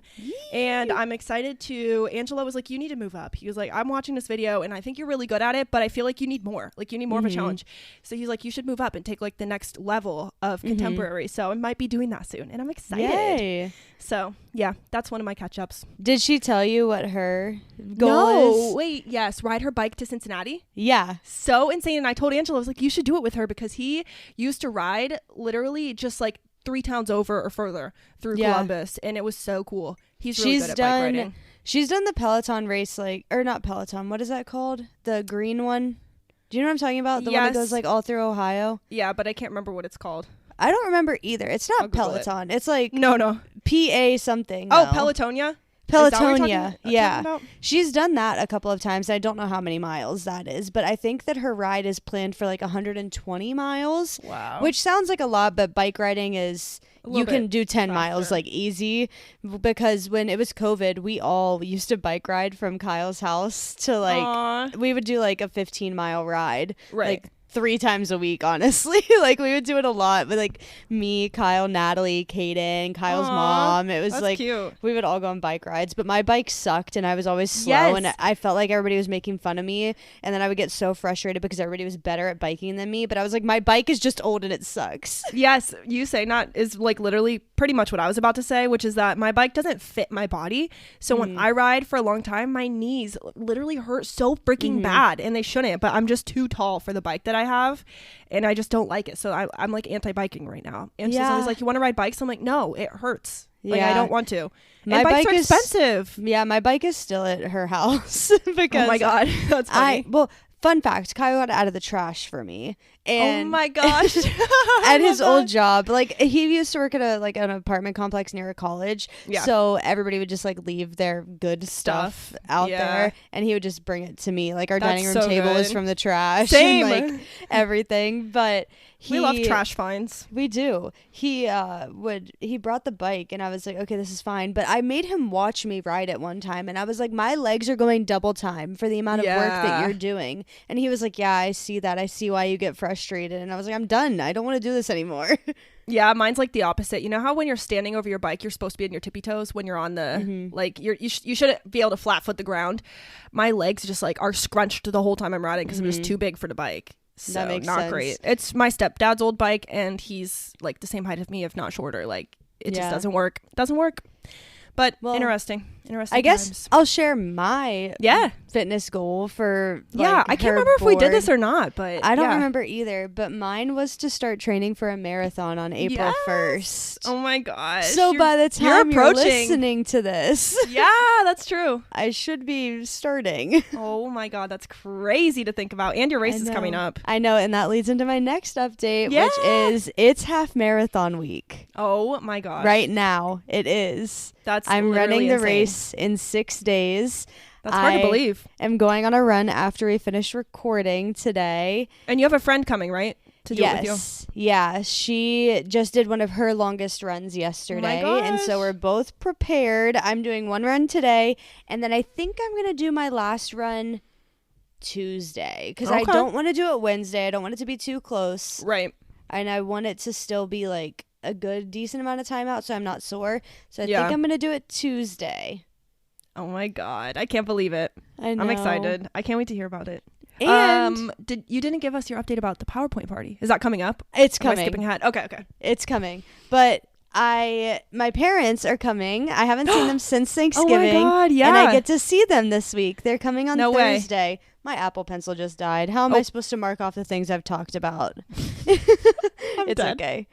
And I'm excited to, Angela was like, you need to move up. He was like, I'm watching this video and I think you're really good at it, but I feel like you need more. Like you need more of a challenge. So he's like, you should move up and take like the next level of contemporary. So I might be doing that soon. And I'm excited. Yay. So yeah, that's one of my catch-ups. Did she tell you what her goal is? Wait, yes, ride her bike to Cincinnati. Yeah, so insane. And I told Angela, I was like, you should do it with her, because he used to ride literally just like 3 towns over or further through Columbus, and it was so cool. He's really good at bike riding. She's done the Peloton race, like, or not Peloton, what is that called, the green one? Do you know what I'm talking about? The one that goes like all through Ohio? Yeah, but I can't remember what it's called. I don't remember either. It's not Peloton. It's like no PA something. Oh, Pelotonia? Pelotonia. Yeah. She's done that a couple of times. I don't know how many miles that is, but I think that her ride is planned for like 120 miles. Wow. Which sounds like a lot, but bike riding is, you can do 10 miles like easy, because when it was COVID, we all used to bike ride from Kyle's house to like, we would do like a 15-mile ride. Right. Like 3 times a week, honestly. Like we would do it a lot with like me, Kyle, Natalie, Kaden, Kyle's mom. It was like cute. We would all go on bike rides, but my bike sucked and I was always slow, and I felt like everybody was making fun of me, and then I would get so frustrated because everybody was better at biking than me, but I was like, my bike is just old and it sucks. Yes, you saying that is like literally pretty much what I was about to say, which is that my bike doesn't fit my body. So when I ride for a long time, my knees literally hurt so freaking bad, and they shouldn't, but I'm just too tall for the bike that I have, and I just don't like it. So I'm like anti-biking right now. And she's always like, you want to ride bikes? I'm like, no, it hurts. Like I don't want to. My and bikes bike are expensive. My bike is still at her house because oh my god, that's funny. Fun fact, Kyle got it out of the trash for me. And oh my gosh. At his old job. Like he used to work at an apartment complex near a college. Yeah. So everybody would just like leave their good stuff out there, and he would just bring it to me. Like our dining room table was from the trash. Same. And, like everything. But we love trash finds. We do. He brought the bike, and I was like, okay, this is fine. But I made him watch me ride it one time, and I was like, my legs are going double time for the amount of work that you're doing. And he was like, yeah, I see that. I see why you get frustrated. And I was like, I'm done. I don't want to do this anymore. Yeah, mine's like the opposite. You know how when you're standing over your bike, you're supposed to be on your tippy toes when you're on the like you shouldn't be able to flat foot the ground. My legs just like are scrunched the whole time I'm riding because it was too big for the bike. So that makes not sense. Great. It's my stepdad's old bike, and he's like the same height as me, if not shorter. Like it just doesn't work. But interesting I guess times. I'll share my fitness goal for I can't remember if we did this or not, but I don't remember either, but mine was to start training for a marathon on April 1st. Oh my gosh. So by the time you're listening to this, that's true, I should be starting. Oh my god, that's crazy to think about. And your race is coming up. I know, and that leads into my next update, which is it's half marathon week. Oh my gosh. Right now it is. I'm running the race in 6 days. That's hard to believe. I'm going on a run after we finish recording today. And you have a friend coming, right? To do it with you? Yeah. She just did one of her longest runs yesterday. Oh my gosh. And so we're both prepared. I'm doing one run today. And then I think I'm going to do my last run Tuesday. Because I don't want to do it Wednesday. I don't want it to be too close. Right. And I want it to still be like a good decent amount of time out so I'm not sore. So I think I'm going to do it Tuesday. Oh my god, I can't believe it. I know. I'm excited. I can't wait to hear about it. And you didn't give us your update about the PowerPoint party. Is that coming up? It's coming. Am I skipping ahead? Okay. It's coming. But my parents are coming. I haven't seen them since Thanksgiving. Oh my god, yeah. And I get to see them this week. They're coming on Thursday. Way. My Apple Pencil just died. How am I supposed to mark off the things I've talked about? It's dead. Okay.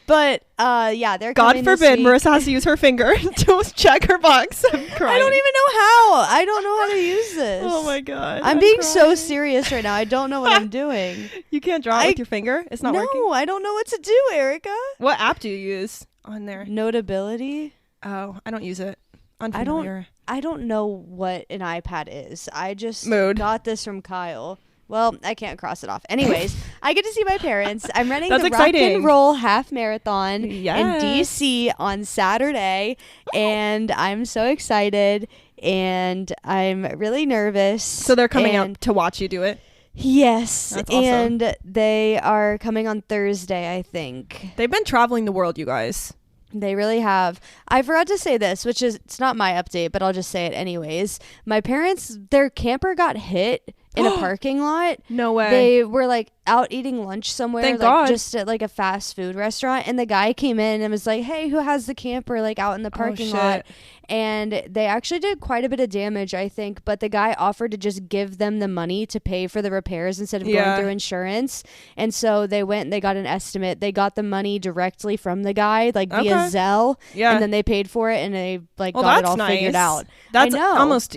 But they're God forbid Marissa has to use her finger to check her box. I'm crying. I don't even know how. I don't know how to use this. Oh my god. I'm being so serious right now. I don't know what I'm doing. You can't draw it with your finger? It's not working? No, I don't know what to do, Arika. What app do you use on there? Notability. Oh, I don't use it. Unfamiliar. I don't know what an iPad is. I just Mood. got this from Kyle. Well, I can't cross it off. Anyways, I get to see my parents. I'm running That's the exciting. Rock and Roll Half Marathon in Yes. DC on Saturday, and I'm so excited, and I'm really nervous. So they're coming out to watch you do it? Yes, That's awesome. and they are coming on Thursday, I think. They've been traveling the world, you guys. They really have. I forgot to say this, which is, it's not my update, but I'll just say it anyways. My parents, their camper got hit in a parking lot. No way. They were like out eating lunch somewhere, Thank like God. just at like a fast food restaurant, and the guy came in and was like, "Hey, who has the camper like out in the parking lot?" And they actually did quite a bit of damage, I think, but the guy offered to just give them the money to pay for the repairs instead of going through insurance. And so they went and they got an estimate. They got the money directly from the guy, like via Zelle. Yeah. And then they paid for it and they like got it all figured out. That's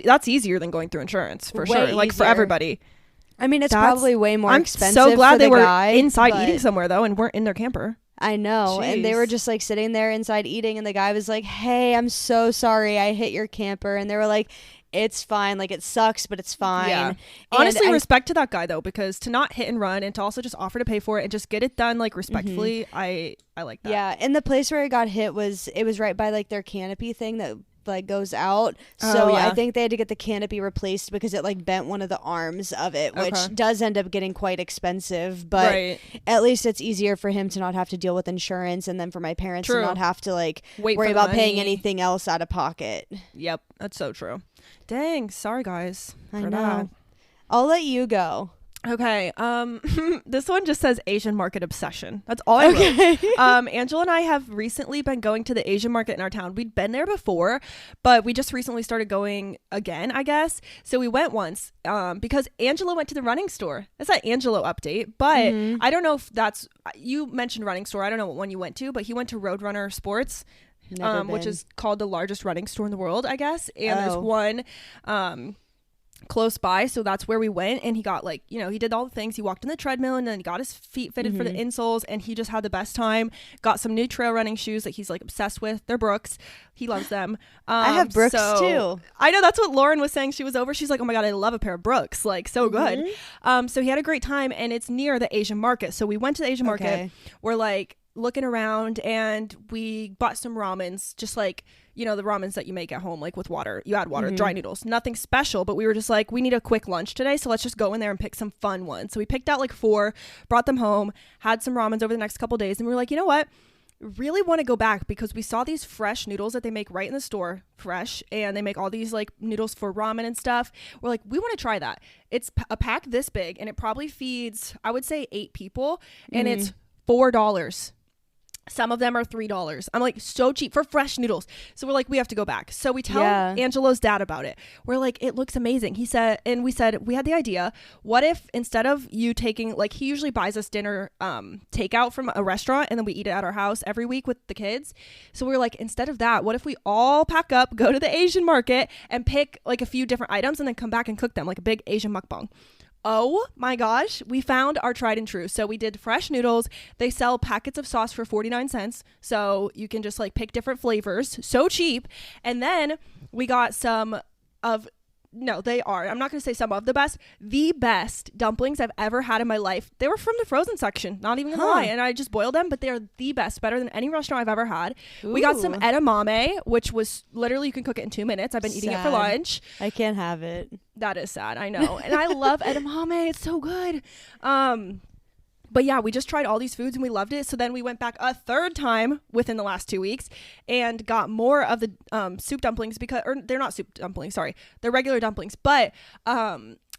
that's easier than going through insurance for sure. Like easier. for everybody. I mean, it's probably way more expensive. I'm so glad for they the were guy, inside eating somewhere though and weren't in their camper. I know. Jeez. And they were just like sitting there inside eating, and the guy was like, "Hey, I'm so sorry I hit your camper." And they were like, "It's fine. Like, it sucks, but it's fine." Yeah. Honestly, respect to that guy though, because to not hit and run and to also just offer to pay for it and just get it done like respectfully, I like that. Yeah. And the place where it got hit was right by like their canopy thing that like goes out. So I think they had to get the canopy replaced because it like bent one of the arms of it, which does end up getting quite expensive, but at least it's easier for him to not have to deal with insurance, and then for my parents to not have to like worry about paying anything else out of pocket. Yep, that's so true. Dang, sorry guys. I know. I'll let you go. Okay. This one just says Asian market obsession. That's all I wrote. Angela and I have recently been going to the Asian market in our town. We'd been there before, but we just recently started going again, I guess. So we went once because Angela went to the running store. That's an Angelo update, but I don't know if that's, you mentioned running store. I don't know what one you went to, but he went to Roadrunner Sports, which is called the largest running store in the world, I guess. And there's one close by, so that's where we went, and he got like, you know, he did all the things. He walked on the treadmill and then got his feet fitted for the insoles, and he just had the best time. Got some new trail running shoes that he's like obsessed with. They're Brooks. He loves them. I have Brooks too. I know, that's what Lauren was saying. She was over, she's like, oh my god, I love a pair of Brooks, like so good. So he had a great time, and it's near the Asian market, so we went to the Asian market. We're like looking around, and we bought some ramens, just like, you know, the ramens that you make at home, like with water. You add water, dry noodles, nothing special, but we were just like, we need a quick lunch today, so let's just go in there and pick some fun ones. So we picked out like 4, brought them home, had some ramens over the next couple days, and we were like, you know what, really want to go back because we saw these fresh noodles that they make right in the store, fresh, and they make all these like noodles for ramen and stuff. We're like, we want to try that. It's a pack this big, and it probably feeds, I would say, 8 people, and it's $4. Some of them are $3. I'm like, so cheap for fresh noodles. So we're like, we have to go back. So we tell Angelo's dad about it. We're like, it looks amazing. He said, and we said, we had the idea, what if instead of you taking, like, he usually buys us dinner takeout from a restaurant, and then we eat it at our house every week with the kids. So we're like, instead of that, what if we all pack up, go to the Asian market, and pick like a few different items, and then come back and cook them like a big Asian mukbang. Oh my gosh, we found our tried and true. So we did fresh noodles. They sell packets of sauce for 49 cents. So you can just like pick different flavors. So cheap. And then we got some of, no, they are, I'm not going to say some of the best dumplings I've ever had in my life. They were from the frozen section, not even gonna lie. And I just boiled them, but they are the best, better than any restaurant I've ever had. Ooh. We got some edamame, which was literally, you can cook it in 2 minutes. I've been eating it for lunch. I can't have it. That is sad, I know. And I love edamame. It's so good. But yeah, we just tried all these foods and we loved it. So then we went back a third time within the last 2 weeks and got more of the soup dumplings, because, or they're not soup dumplings, sorry. They're regular dumplings. But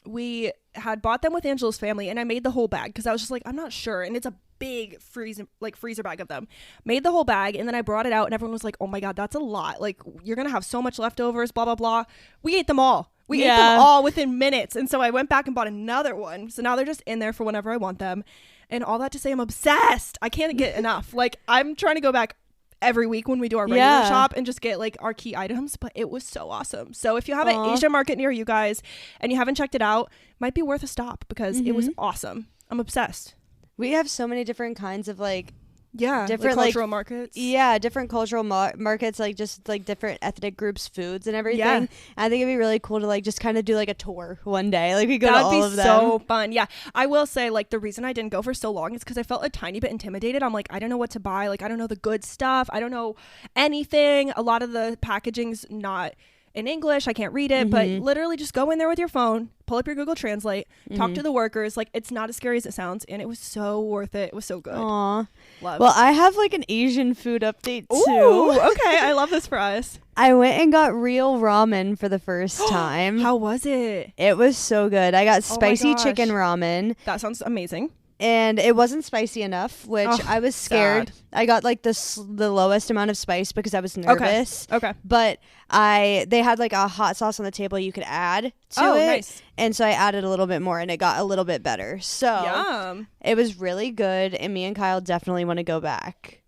we had bought them with Angela's family, and I made the whole bag because I was just like, I'm not sure. And it's a big freezer bag of them. Made the whole bag, and then I brought it out, and everyone was like, oh my god, that's a lot. Like, you're going to have so much leftovers, blah, blah, blah. We ate them all. We ate them all within minutes. And so I went back and bought another one. So now they're just in there for whenever I want them. And all that to say, I'm obsessed. I can't get enough. Like, I'm trying to go back every week when we do our regular shop and just get like our key items, but it was so awesome. So if you have an Asian market near you guys and you haven't checked it out, might be worth a stop because it was awesome. I'm obsessed. We have so many different kinds of like Yeah, different like cultural markets. Yeah, different cultural markets, like just like different ethnic groups, foods and everything. Yeah. And I think it'd be really cool to like just kind of do like a tour one day. Like we go to all of them. That'd be so fun. Yeah, I will say like the reason I didn't go for so long is because I felt a tiny bit intimidated. I'm like, I don't know what to buy. Like I don't know the good stuff. I don't know anything. A lot of the packaging's not in English. I can't read it, but literally just go in there with your phone, pull up your Google Translate, talk to the workers. Like it's not as scary as it sounds, and it was so worth it. It was so good. Aw. Love. Well, I have like an Asian food update too. Ooh, okay. I love this for us. I went and got real ramen for the first time. How was it? It was so good. I got spicy gosh. chicken ramen. That sounds amazing. And it wasn't spicy enough, which I was scared. Sad. I got like the lowest amount of spice because I was nervous. Okay. But they had like a hot sauce on the table you could add to it. Nice. And so I added a little bit more and it got a little bit better. So Yum. it was really good. And me and Kyle definitely want to go back.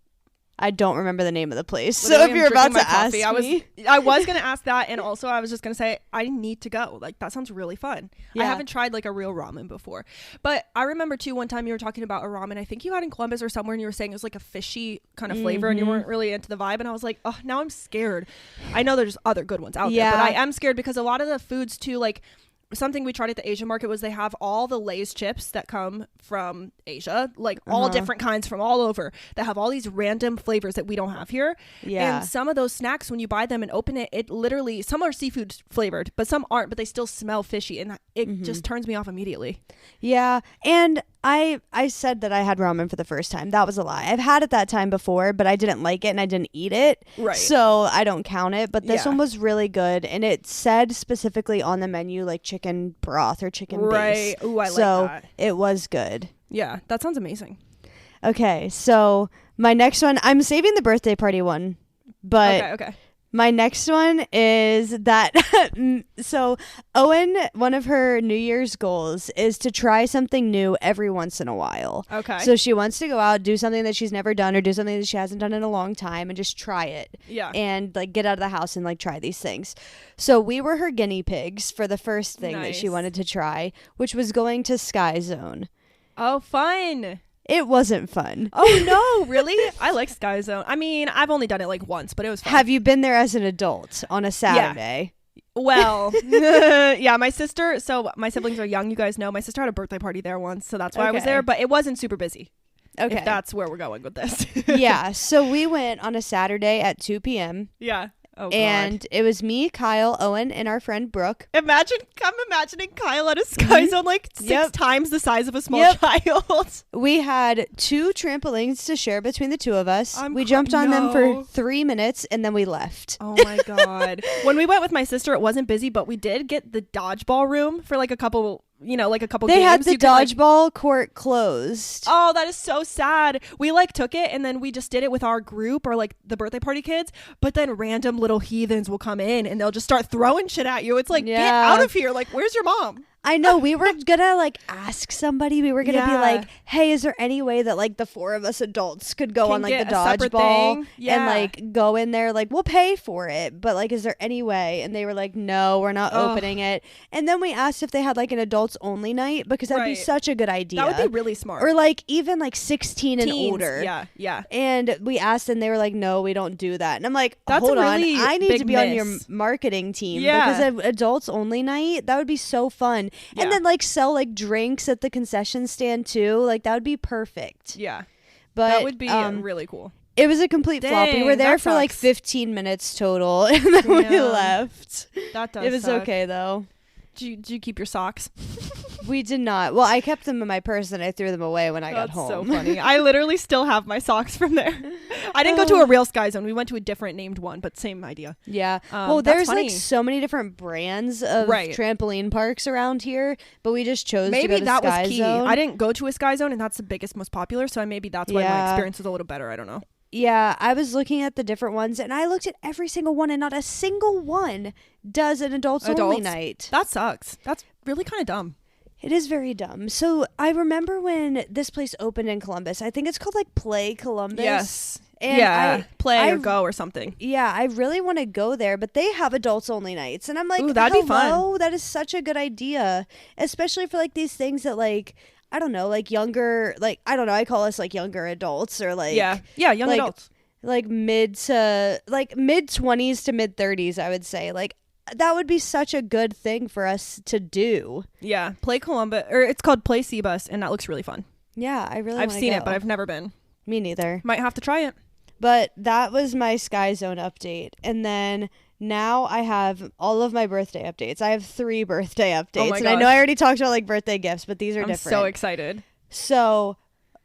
I don't remember the name of the place. So if you're about to ask me. I was going to ask that. And also I was just going to say, I need to go. Like that sounds really fun. Yeah. I haven't tried like a real ramen before. But I remember too, one time you were talking about a ramen. I think you had in Columbus or somewhere and you were saying it was like a fishy kind of flavor and you weren't really into the vibe. And I was like, oh, now I'm scared. I know there's other good ones out there, but I am scared because a lot of the foods too, like something we tried at the Asian market was they have all the Lay's chips that come from Asia, like all different kinds from all over that have all these random flavors that we don't have here. Yeah. And some of those snacks, when you buy them and open it, it literally, some are seafood flavored, but some aren't, but they still smell fishy. And it just turns me off immediately. Yeah. And I said that I had ramen for the first time. That was a lie. I've had it that time before, but I didn't like it and I didn't eat it. Right. So I don't count it. But this one was really good. And it said specifically on the menu like chicken broth or chicken base. Right. Ooh, I like so that. it was good. Yeah. That sounds amazing. Okay. So my next one, I'm saving the birthday party one. But Okay. my next one is that so Owen, one of her New Year's goals is to try something new every once in a while. Okay. So she wants to go out, do something that she's never done or do something that she hasn't done in a long time and just try it. Yeah. And like get out of the house and like try these things. So we were her guinea pigs for the first thing that she wanted to try, which was going to Sky Zone. Oh, fun. It wasn't fun. Oh, no, really? I like Sky Zone. I mean, I've only done it like once, but it was fun. Have you been there as an adult on a Saturday? Yeah. Well, yeah, my sister, so my siblings are young, you guys know. My sister had a birthday party there once, so that's why I was there, but it wasn't super busy. Okay. If that's where we're going with this. Yeah, so we went on a Saturday at 2 p.m. Yeah. Oh, God. And it was me, Kyle, Owen, and our friend Brooke. I'm imagining Kyle at a Sky Zone like 6 times the size of a small child. We had 2 trampolines to share between the two of us. We jumped on them for 3 minutes and then we left. Oh my God. When we went with my sister, it wasn't busy, but we did get the dodgeball room for like a couple games. They had the dodgeball court closed. Oh, that is so sad. We took it and then we just did it with our group or like the birthday party kids, but then random little heathens will come in and they'll just start throwing shit at you. It's like, get out of here. Like, where's your mom? I know. We were gonna like ask somebody. We were gonna be like, "Hey, is there any way that like the 4 of us adults could go on like the dodgeball and like go in there? Like, we'll pay for it, but like, is there any way?" And they were like, "No, we're not opening it." And then we asked if they had like an adults only night because that'd be such a good idea. That would be really smart. Or like even like 16 and older. Yeah. And we asked, and they were like, "No, we don't do that." And I'm like, That's "Hold on, really I need to be on your miss. marketing team because an adults only night that would be so fun." And then like sell like drinks at the concession stand too. Like that would be perfect. Yeah. But that would be really cool. It was a complete flop. We were there for like 15 minutes total and then we left. That does It was suck. okay though. Did you keep your socks? We did not. Well, I kept them in my purse and I threw them away when I got home. That's so funny. I literally still have my socks from there. I didn't go to a real Sky Zone. We went to a different named one, but same idea. Yeah. Well, there's like so many different brands of trampoline parks around here, but we just chose to go to that Sky was key. Zone. I didn't go to a Sky Zone, and that's the biggest, most popular, so maybe that's why my experience is a little better. I don't know. Yeah, I was looking at the different ones, and I looked at every single one, and not a single one does an adults only night. That sucks. That's really kind of dumb. It is very dumb. So I remember when this place opened in Columbus. I think it's called like Play Columbus. Yes. And Play or Go or something. Yeah, I really want to go there, but they have adults only nights, and I'm like, ooh, that'd be fun. That is such a good idea, especially for like these things that like I don't know, like younger, like I don't know, I call us like younger adults or like young like, adults, like mid 20s to mid 30s, I would say. Like that would be such a good thing for us to do. Yeah, play Columbus, or it's called Play Seabus, and that looks really fun. Yeah, I've seen it, but I've never been. Me neither. Might have to try it. But that was my Sky Zone update. And then now I have all of my birthday updates. I have 3 birthday updates. Oh, and I know I already talked about like birthday gifts, but these are different. I'm so excited. So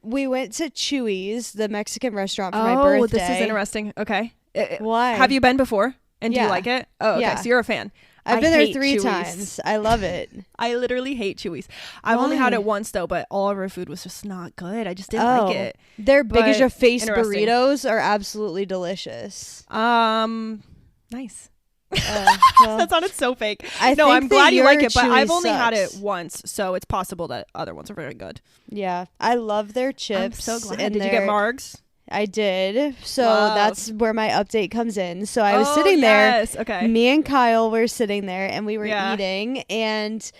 we went to Chuy's, the Mexican restaurant, for my birthday. Oh, this is interesting. Okay. Why? Have you been before? And do you like it? Oh, okay. Yeah. So you're a fan. I've been there 3 times. I love it. I literally hate Chuy's. I've only had it once though, but all of our food was just not good. I just didn't like it. Their big as your face burritos are absolutely delicious. Nice. Well, that sounded so fake. I'm glad you like it, but I've only sucks. had it once, so it's possible that other ones are very good. Yeah, I love their chips. I'm so glad. Did you get Margs? I did. So that's where my update comes in. So I was sitting there. Okay. Me and Kyle were sitting there and we were eating, and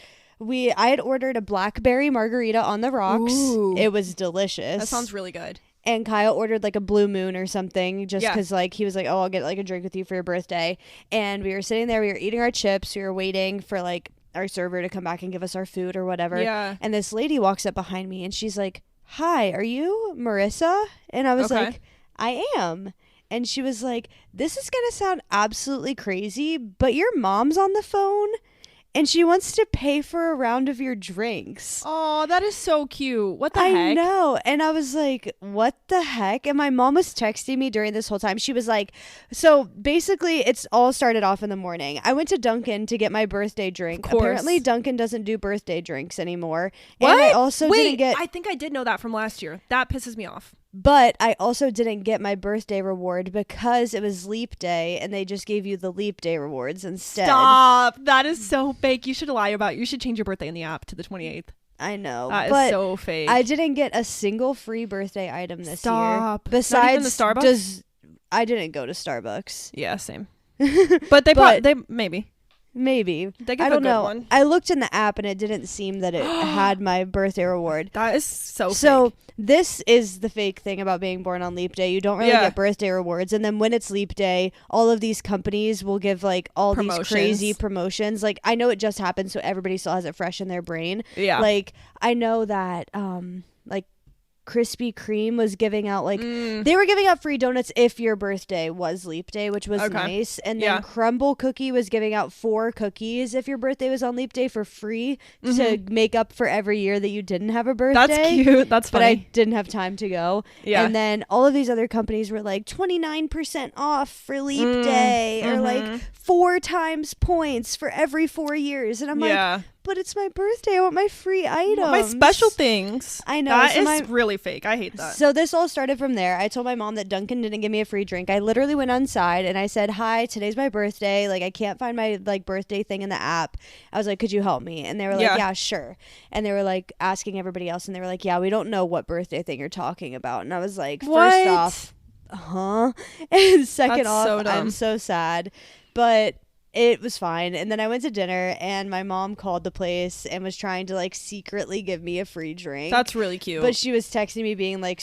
I had ordered a blackberry margarita on the rocks. Ooh. It was delicious. That sounds really good. And Kyle ordered like a Blue Moon or something just because like he was like, oh, I'll get like a drink with you for your birthday. And we were sitting there, we were eating our chips, we were waiting for like our server to come back and give us our food or whatever. Yeah. And this lady walks up behind me and she's like, hi, are you Marissa? And I was like, I am. And she was like, this is going to sound absolutely crazy, but your mom's on the phone and she wants to pay for a round of your drinks. Oh, that is so cute. What the heck? I know. And I was like, what the heck? And my mom was texting me during this whole time. She was like, so basically it's all started off in the morning. I went to Dunkin' to get my birthday drink. Apparently Dunkin' doesn't do birthday drinks anymore. What? And I also didn't get... I think I did know that from last year. That pisses me off. But I also didn't get my birthday reward because it was leap day and they just gave you the leap day rewards instead. Stop. That is so fake. You should lie about it. You should change your birthday in the app to the 28th. I know. That is so fake. I didn't get a single free birthday item this year. Besides, not even the Starbucks? I didn't go to Starbucks. Yeah, same. But they maybe. Maybe. They give I don't a good know. one. I looked in the app and it didn't seem that it had my birthday reward. That is so So fake. this is the fake thing about being born on leap day. You don't really get birthday rewards. And then when it's leap day, all of these companies will give like all these crazy promotions. Like I know it just happened, so everybody still has it fresh in their brain. Yeah. Like I know that like Krispy Kreme was giving out like they were giving out free donuts if your birthday was leap day, which was nice. And then Crumble Cookie was giving out 4 cookies if your birthday was on leap day for free to make up for every year that you didn't have a birthday. That's cute. That's funny. But I didn't have time to go. Yeah. And then all of these other companies were like 29% off for leap day or like 4 times points for every 4 years. And I'm like, but it's my birthday. I want my free items. My special things. I know. That is really fake. I hate that. So this all started from there. I told my mom that Dunkin' didn't give me a free drink. I literally went inside and I said, hi, today's my birthday. Like, I can't find my like birthday thing in the app. I was like, could you help me? And they were like, yeah, sure. And they were like asking everybody else. And they were like, yeah, we don't know what birthday thing you're talking about. And I was like, first off, and second off, I'm so sad. But it was fine. And then I went to dinner and my mom called the place and was trying to like secretly give me a free drink. That's really cute. But she was texting me being like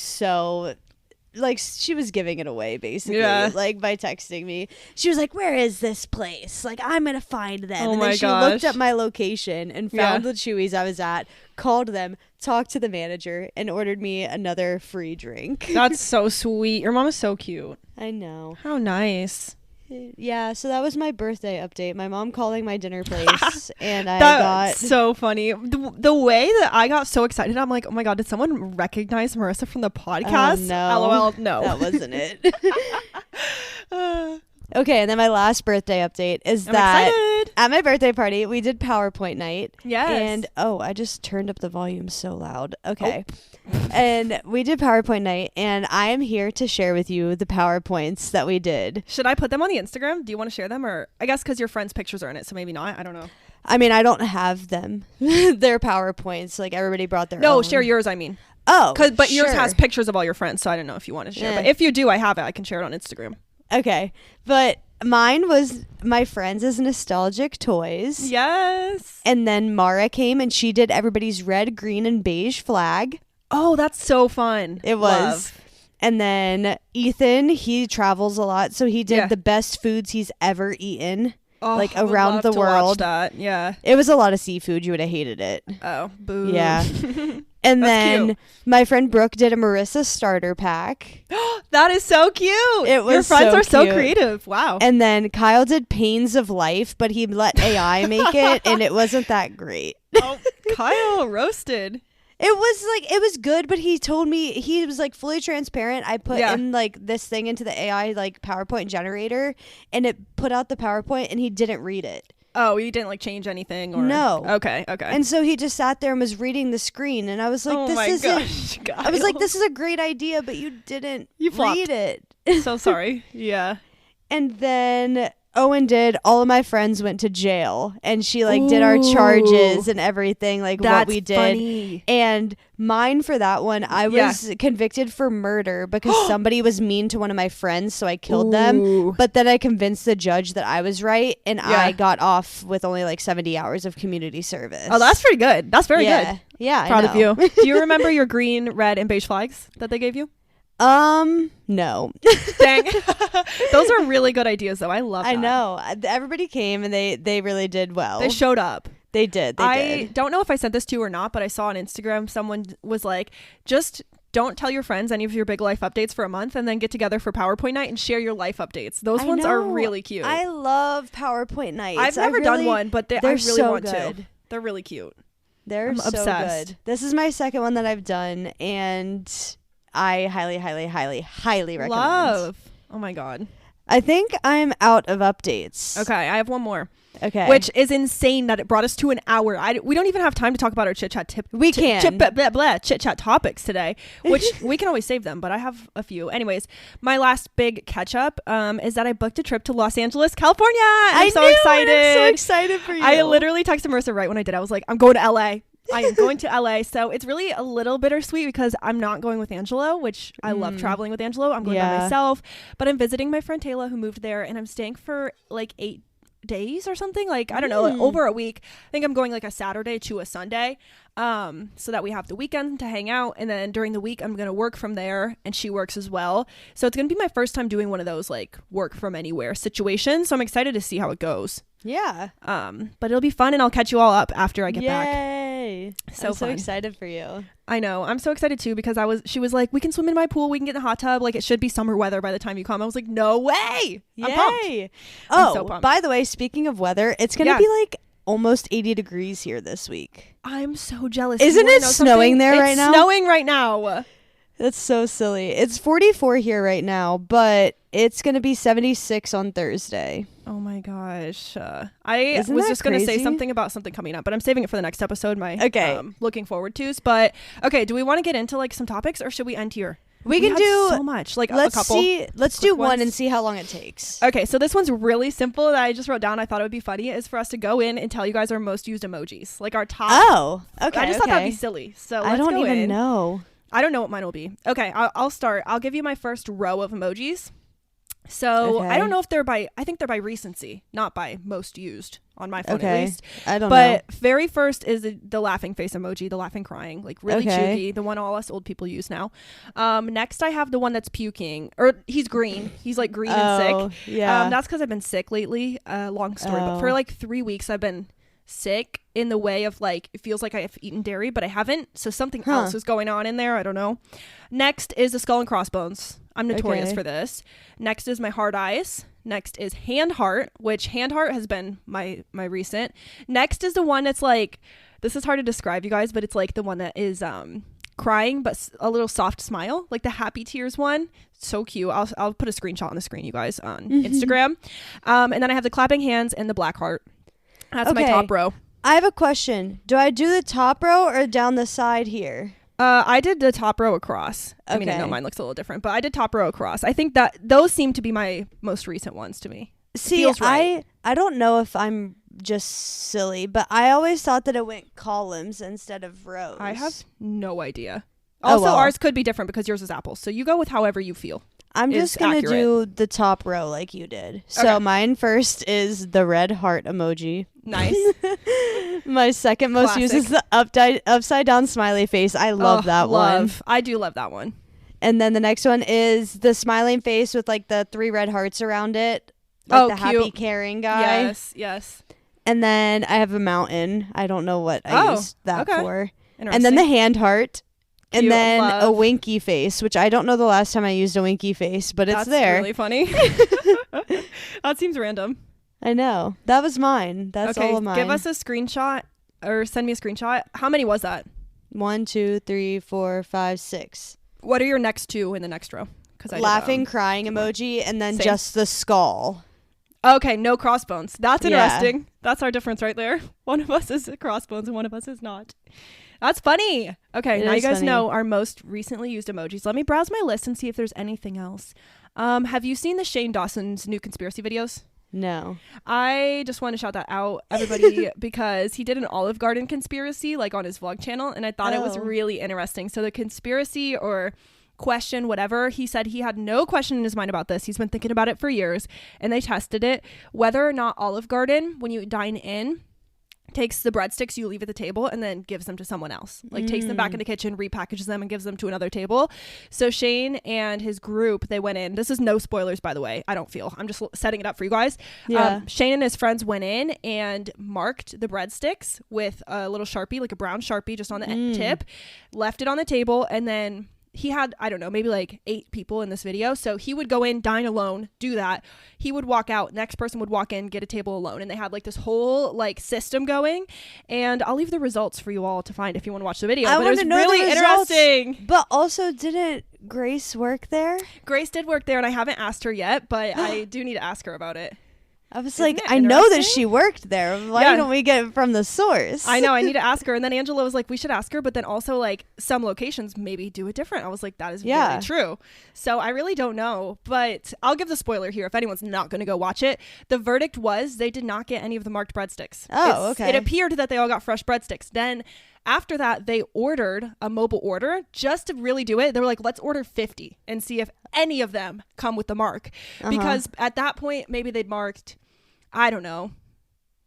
like she was giving it away basically like by texting me. She was like, where is this place? Like I'm gonna find them. And then she looked up my location and found the Chuy's I was at, called them, talked to the manager, and ordered me another free drink. That's so sweet. Your mom is so cute. I know. How nice. Yeah, so that was my birthday update. My mom calling my dinner place, and I That's so funny. The way that I got so excited, I'm like, oh my god, did someone recognize Marissa from the podcast? No. LOL, no. That wasn't it. Okay, and then my last birthday update is excited. At my birthday party, we did PowerPoint night. Yes. And, I just turned up the volume so loud. Okay. And we did PowerPoint night, and I am here to share with you the PowerPoints that we did. Should I put them on the Instagram? Do you want to share them? Or I guess because your friends' pictures are in it, so maybe not. I don't know. I mean, I don't have them. They're PowerPoints. Like, everybody brought their own. No, share yours, I mean. Oh, but yours has pictures of all your friends, so I don't know if you want to share. But if you do, I have it. I can share it on Instagram. Okay. But Mine was my friends' nostalgic toys. Yes. And then Mara came and she did everybody's red, green, and beige flag. Oh, that's so fun. It was. Love. And then Ethan, he travels a lot, so he did the best foods he's ever eaten. Like around the world. That. Yeah. It was a lot of seafood. You would have hated it. Oh, boo. Yeah. And then cute. my friend Brooke did a Marissa starter pack. That is so cute. It was Your friends so are so cute. creative. Wow. And then Kyle did Pains of Life, but he let AI make it, and it wasn't that great. Oh, Kyle roasted. It was good, but he told me, he was like fully transparent. I put in like this thing into the AI like PowerPoint generator, and it put out the PowerPoint, and he didn't read it. Oh, you didn't like change anything? Or no. Okay. And so he just sat there and was reading the screen, and I was like, I was like, this is a great idea, but you didn't read it. So sorry. Yeah. And then Owen did All of My Friends Went to Jail, and she like did our charges and everything, like what we did. Funny. And mine for that one, I was convicted for murder because somebody was mean to one of my friends, so I killed them. But then I convinced the judge that I was right, and I got off with only like 70 hours of community service. Oh, that's pretty good. That's very good. Yeah, proud of you. Do you remember your green, red, and beige flags that they gave you? No. Dang. Those are really good ideas though. I love that. I know. Everybody came and they really did well. They showed up. They did. I don't know if I sent this to you or not, but I saw on Instagram someone was like, just don't tell your friends any of your big life updates for a month, and then get together for PowerPoint night and share your life updates. Those ones are really cute. I love PowerPoint nights. I've never done one, but I really so want good. to. They're really cute. I'm so obsessed. good. This is my second one that I've done, and I highly, highly, highly, highly recommend. Love. Oh my God. I think I'm out of updates. Okay, I have one more. Okay. Which is insane that it brought us to an hour. We don't even have time to talk about our chit chat chit chat topics today, which we can always save them, but I have a few. Anyways, my last big catch up is that I booked a trip to Los Angeles, California. I'm so excited. I'm so excited for you. I literally texted Marissa right when I did. I was like, I'm going to LA. I am going to LA. So it's really a little bittersweet because I'm not going with Angelo, which I love traveling with Angelo. I'm going by myself, but I'm visiting my friend Taylor who moved there, and I'm staying for like 8 days or something, like I don't know, like over a week. I think I'm going like a Saturday to a Sunday, so that we have the weekend to hang out, and then during the week I'm gonna work from there, and she works as well, so it's gonna be my first time doing one of those like work from anywhere situations, so I'm excited to see how it goes. But it'll be fun, and I'll catch you all up after I get back. I'm so excited for you. I know, I'm so excited too, because she was like, we can swim in my pool, we can get in the hot tub, like it should be summer weather by the time you come. I was like, no way. I'm pumped. I'm so pumped. By the way, speaking of weather, it's gonna be like almost 80 degrees here this week. I'm so jealous. Isn't it snowing there right now? It's snowing right now. That's so silly. It's 44 here right now, but it's going to be 76 on Thursday. Oh my gosh. I was just going to say something about something coming up, but I'm saving it for the next episode, looking forward to. But okay, do we want to get into like some topics, or should we end here? We can do so much, like let's a couple. Let's do one and see how long it takes. Okay, so this one's really simple that I just wrote down. I thought it would be funny is for us to go in and tell you guys our most used emojis, like our top. Oh, okay. I just thought that'd be silly. So I don't even know. I don't know what mine will be. Okay, I'll start. I'll give you my first row of emojis. So I don't know if I think they're by recency, not by most used on my phone at least. I don't know. But very first is the laughing face emoji, the laughing crying, like really cheeky, the one all us old people use now. Next I have the one that's puking, or he's green. He's like green and sick. Yeah. That's because I've been sick lately. Long story, but for like 3 weeks I've been sick in the way of like it feels like I have eaten dairy, but I haven't. So something else is going on in there. I don't know. Next is the skull and crossbones. I'm notorious for this. Next is my hard eyes. Next is hand heart, which hand heart has been my recent. Next is the one that's like, this is hard to describe, you guys, but it's like the one that is crying but a little soft smile, like the happy tears one. So cute. I'll put a screenshot on the screen, you guys, on Instagram. And then I have the clapping hands and the black heart. That's my top row. I have a question. Do I do the top row or down the side here? I did the top row across. I mean, I know mine looks a little different, but I did top row across. I think that those seem to be my most recent ones to me. See, I don't know if I'm just silly, but I always thought that it went columns instead of rows. I have no idea. Also, ours could be different because yours is apples. So you go with however you feel. I'm just going to do the top row like you did. So mine first is the red heart emoji. Nice. My second most used is the upside down smiley face. I love that one. I do love that one. And then the next one is the smiling face with like the 3 red hearts around it. Like the cute. happy caring guy. Yes. And then I have a mountain. I don't know what I used that for. And then the hand heart. Cute, and then a winky face, which I don't know the last time I used a winky face, but it's there. That's really funny. That seems random. I know. That was mine. That's all of mine. Give us a screenshot or send me a screenshot. How many was that? 1, 2, 3, 4, 5, 6. What are your next 2 in the next row? Laughing, crying emoji, and then just the skull. Okay, no crossbones. That's interesting. Yeah. That's our difference right there. One of us is crossbones and one of us is not. That's funny. Okay, now you guys know our most recently used emojis. Let me browse my list and see if there's anything else. Have you seen the Shane Dawson's new conspiracy videos? No. I just want to shout that out, everybody, because he did an Olive Garden conspiracy like on his vlog channel, and I thought it was really interesting. So the conspiracy or question, whatever, he said he had no question in his mind about this. He's been thinking about it for years, and they tested it. Whether or not Olive Garden, when you dine in, takes the breadsticks you leave at the table and then gives them to someone else, like takes them back in the kitchen, repackages them and gives them to another table. So Shane and his group, they went in, this is no spoilers by the way, I'm just setting it up for you guys. Shane and his friends went in and marked the breadsticks with a little Sharpie, like a brown Sharpie just on the tip, left it on the table, and then he had, I don't know, maybe like 8 people in this video. So he would go in, dine alone, do that. He would walk out. Next person would walk in, get a table alone. And they had like this whole like system going. And I'll leave the results for you all to find if you want to watch the video. But it was really interesting. But also, didn't Grace work there? Grace did work there, and I haven't asked her yet, but I do need to ask her about it. I was like, I know that she worked there. Why don't we get it from the source? I know. I need to ask her. And then Angela was like, we should ask her. But then also like some locations maybe do it different. I was like, that is very true. So I really don't know. But I'll give the spoiler here if anyone's not going to go watch it. The verdict was they did not get any of the marked breadsticks. Oh, okay. It appeared that they all got fresh breadsticks. Then after that, they ordered a mobile order just to really do it. They were like, let's order 50 and see if any of them come with the mark. Because at that point, maybe they'd marked, I don't know,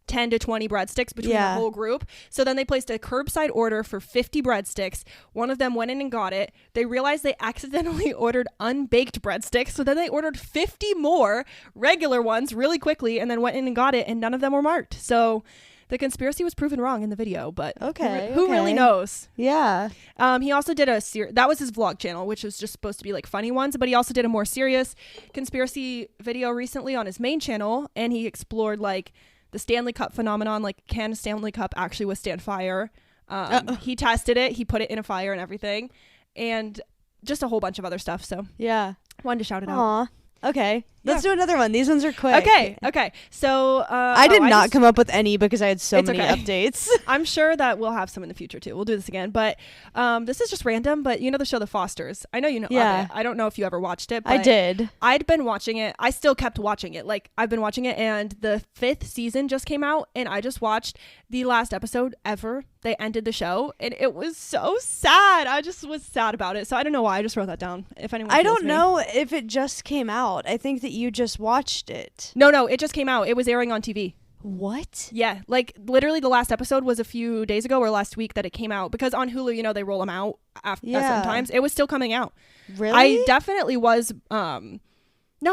10 to 20 breadsticks between the whole group. So then they placed a curbside order for 50 breadsticks. One of them went in and got it. They realized they accidentally ordered unbaked breadsticks. So then they ordered 50 more regular ones really quickly and then went in and got it. And none of them were marked. So the conspiracy was proven wrong in the video, but who really knows? Yeah. He also did that was his vlog channel, which was just supposed to be like funny ones, but he also did a more serious conspiracy video recently on his main channel, and he explored like the Stanley Cup phenomenon, like can a Stanley Cup actually withstand fire? He tested it, he put it in a fire and everything, and just a whole bunch of other stuff. So wanted to shout it out. Okay. Let's do another one. These ones are quick. Okay. So I did not come up with any because I had so many updates. I'm sure that we'll have some in the future too. We'll do this again. But this is just random. But you know the show The Fosters? I know you know of it. I don't know if you ever watched it. But I did. I'd been watching it. I still kept watching it. Like I've been watching it, and the 5th season just came out, and I just watched the last episode ever. They ended the show, and it was so sad. I just was sad about it. So I don't know why. I just wrote that down. If anyone, I don't know if it just came out. I think that you just watched it. No, it just came out. It was airing on TV. What? Yeah, like literally the last episode was a few days ago or last week that it came out, because on Hulu, you know, they roll them out after sometimes. It was still coming out. Really? I definitely was no,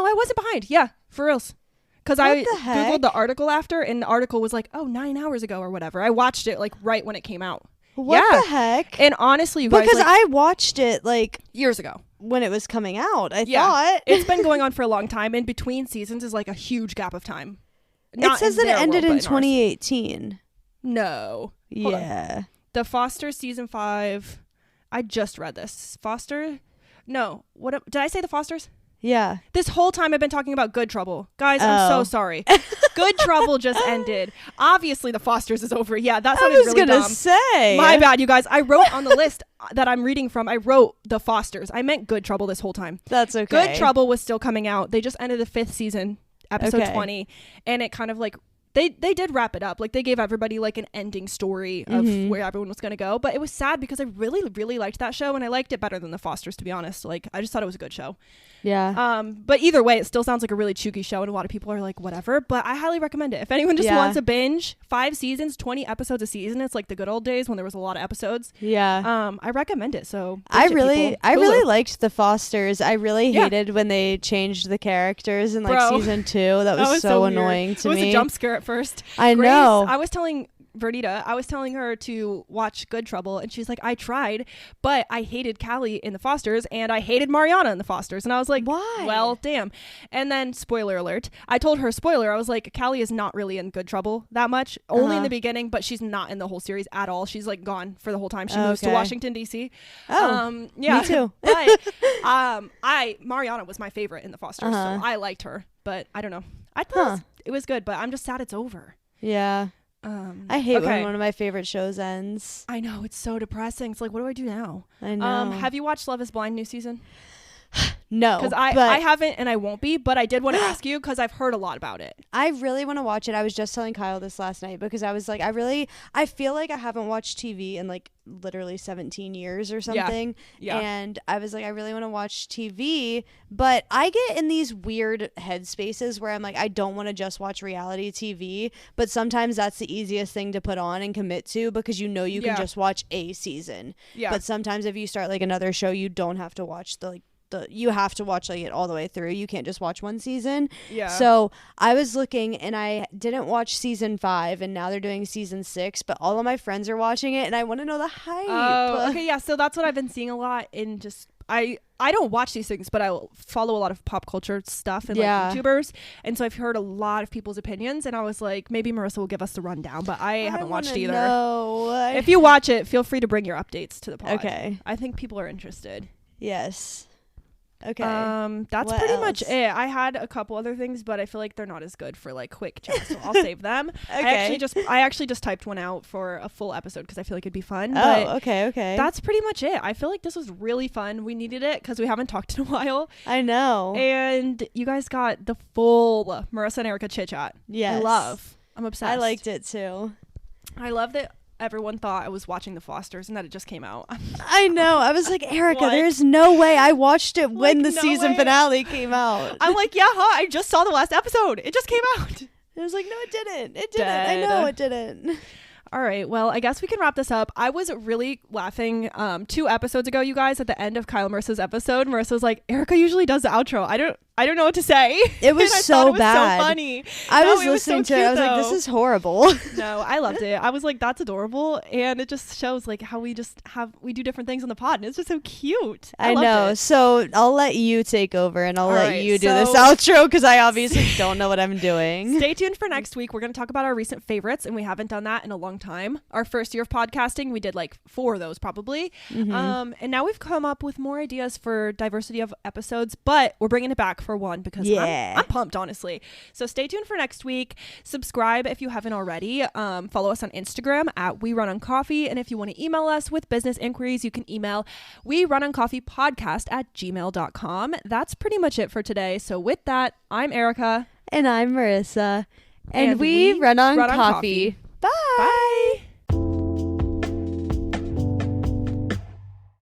I wasn't behind. Yeah, for reals. Because I Googled the article after, and the article was like, 9 hours ago or whatever. I watched it like right when it came out. What the heck? And honestly, you guys, because I watched it like years ago when it was coming out. I thought it's been going on for a long time, and between seasons is like a huge gap of time. It says that it ended in 2018. No. Yeah. The Foster season 5. I just read this. Foster? No. What did I say? The Fosters? Yeah. This whole time I've been talking about Good Trouble. Guys, I'm so sorry. Good Trouble just ended. Obviously, The Fosters is over. Yeah, that sounded really dumb. I was going to say. My bad, you guys. I wrote on the list that I'm reading from, I wrote The Fosters. I meant Good Trouble this whole time. That's okay. Good Trouble was still coming out. They just ended the 5th season, episode 20. And it kind of like, they did wrap it up. Like they gave everybody like an ending story of where everyone was going to go. But it was sad because I really, really liked that show, and I liked it better than The Fosters, to be honest. Like I just thought it was a good show. Yeah. But either way, it still sounds like a really chooky show, and a lot of people are like, whatever. But I highly recommend it. If anyone just wants a binge, 5 seasons, 20 episodes a season. It's like the good old days when there was a lot of episodes. Yeah. I recommend it. So I really liked The Fosters. I really hated when they changed the characters in like season 2. That was so annoying to me. It was a jump scare at first. I know. I was telling her to watch Good Trouble, and she's like, I tried, but I hated Callie in The Fosters and I hated Mariana in The Fosters. And I was like, why? Well, damn. And then spoiler alert, I told her, spoiler, I was like, Callie is not really in Good Trouble that much, only in the beginning, but she's not in the whole series at all. She's like gone for the whole time. She moves to Washington DC. Me too. But Mariana was my favorite in The Fosters, so I liked her, but I don't know, I thought it was good, but I'm just sad it's over. Yeah. I hate when one of my favorite shows ends. I know, it's so depressing. It's like, what do I do now? I know. Have you watched Love is Blind new season? No, because I haven't, and I won't be, but I did want to ask you because I've heard a lot about it. I really want to watch it. I was just telling Kyle this last night because I was like, I feel like I haven't watched TV in like literally 17 years or something. Yeah. And I was like, I really want to watch TV, but I get in these weird headspaces where I'm like, I don't want to just watch reality TV, but sometimes that's the easiest thing to put on and commit to because you know you can just watch a season. Yeah. But sometimes if you start like another show, you don't have to watch you have to watch like it all the way through. You can't just watch one season. Yeah. So I was looking and I didn't watch season 5, and now they're doing season 6, but all of my friends are watching it and I want to know the hype. Oh, okay. Yeah. So that's what I've been seeing a lot in just, I don't watch these things, but I follow a lot of pop culture stuff and like YouTubers. And so I've heard a lot of people's opinions, and I was like, maybe Marissa will give us the rundown, but I haven't watched either. If you watch it, feel free to bring your updates to the pod. Okay. I think people are interested. Yes. Okay. That's what pretty much it. I had a couple other things, but I feel like they're not as good for like quick chat, so I'll save them. Okay. I actually just typed one out for a full episode because I feel like it'd be fun. Okay. That's pretty much it. I feel like this was really fun. We needed it because we haven't talked in a while. I know. And you guys got the full Marissa and Arika chit chat. Yes. I'm obsessed. I liked it too. I love that everyone thought I was watching The Fosters and that it just came out. I know. I was like, Arika, there's no way. I watched it when the season finale came out. I'm like, I just saw the last episode. It just came out. And I was like, no, it didn't. It didn't. I know it didn't. All right. Well, I guess we can wrap this up. I was really laughing 2 episodes ago, you guys, at the end of Kyle Marissa's episode. Marissa was like, Arika usually does the outro. I don't know what to say. It was so bad. So funny. I was listening to it. I was like, this is horrible. No, I loved it. I was like, that's adorable. And it just shows like how we do different things on the pod. And it's just so cute. I know. So I'll let you take over and I'll let you do this outro because I obviously don't know what I'm doing. Stay tuned for next week. We're going to talk about our recent favorites, and we haven't done that in a long time. Our first year of podcasting, we did like 4 of those probably. And now we've come up with more ideas for diversity of episodes, but we're bringing it back for one because I'm pumped, honestly. So stay tuned for next week. Subscribe if you haven't already. Follow us on Instagram at We Run on Coffee, and if you want to email us with business inquiries, you can email werunoncoffeepodcast@gmail.com. That's pretty much it for today. So with that, I'm Arika, and I'm Marissa, and we run on coffee. Bye.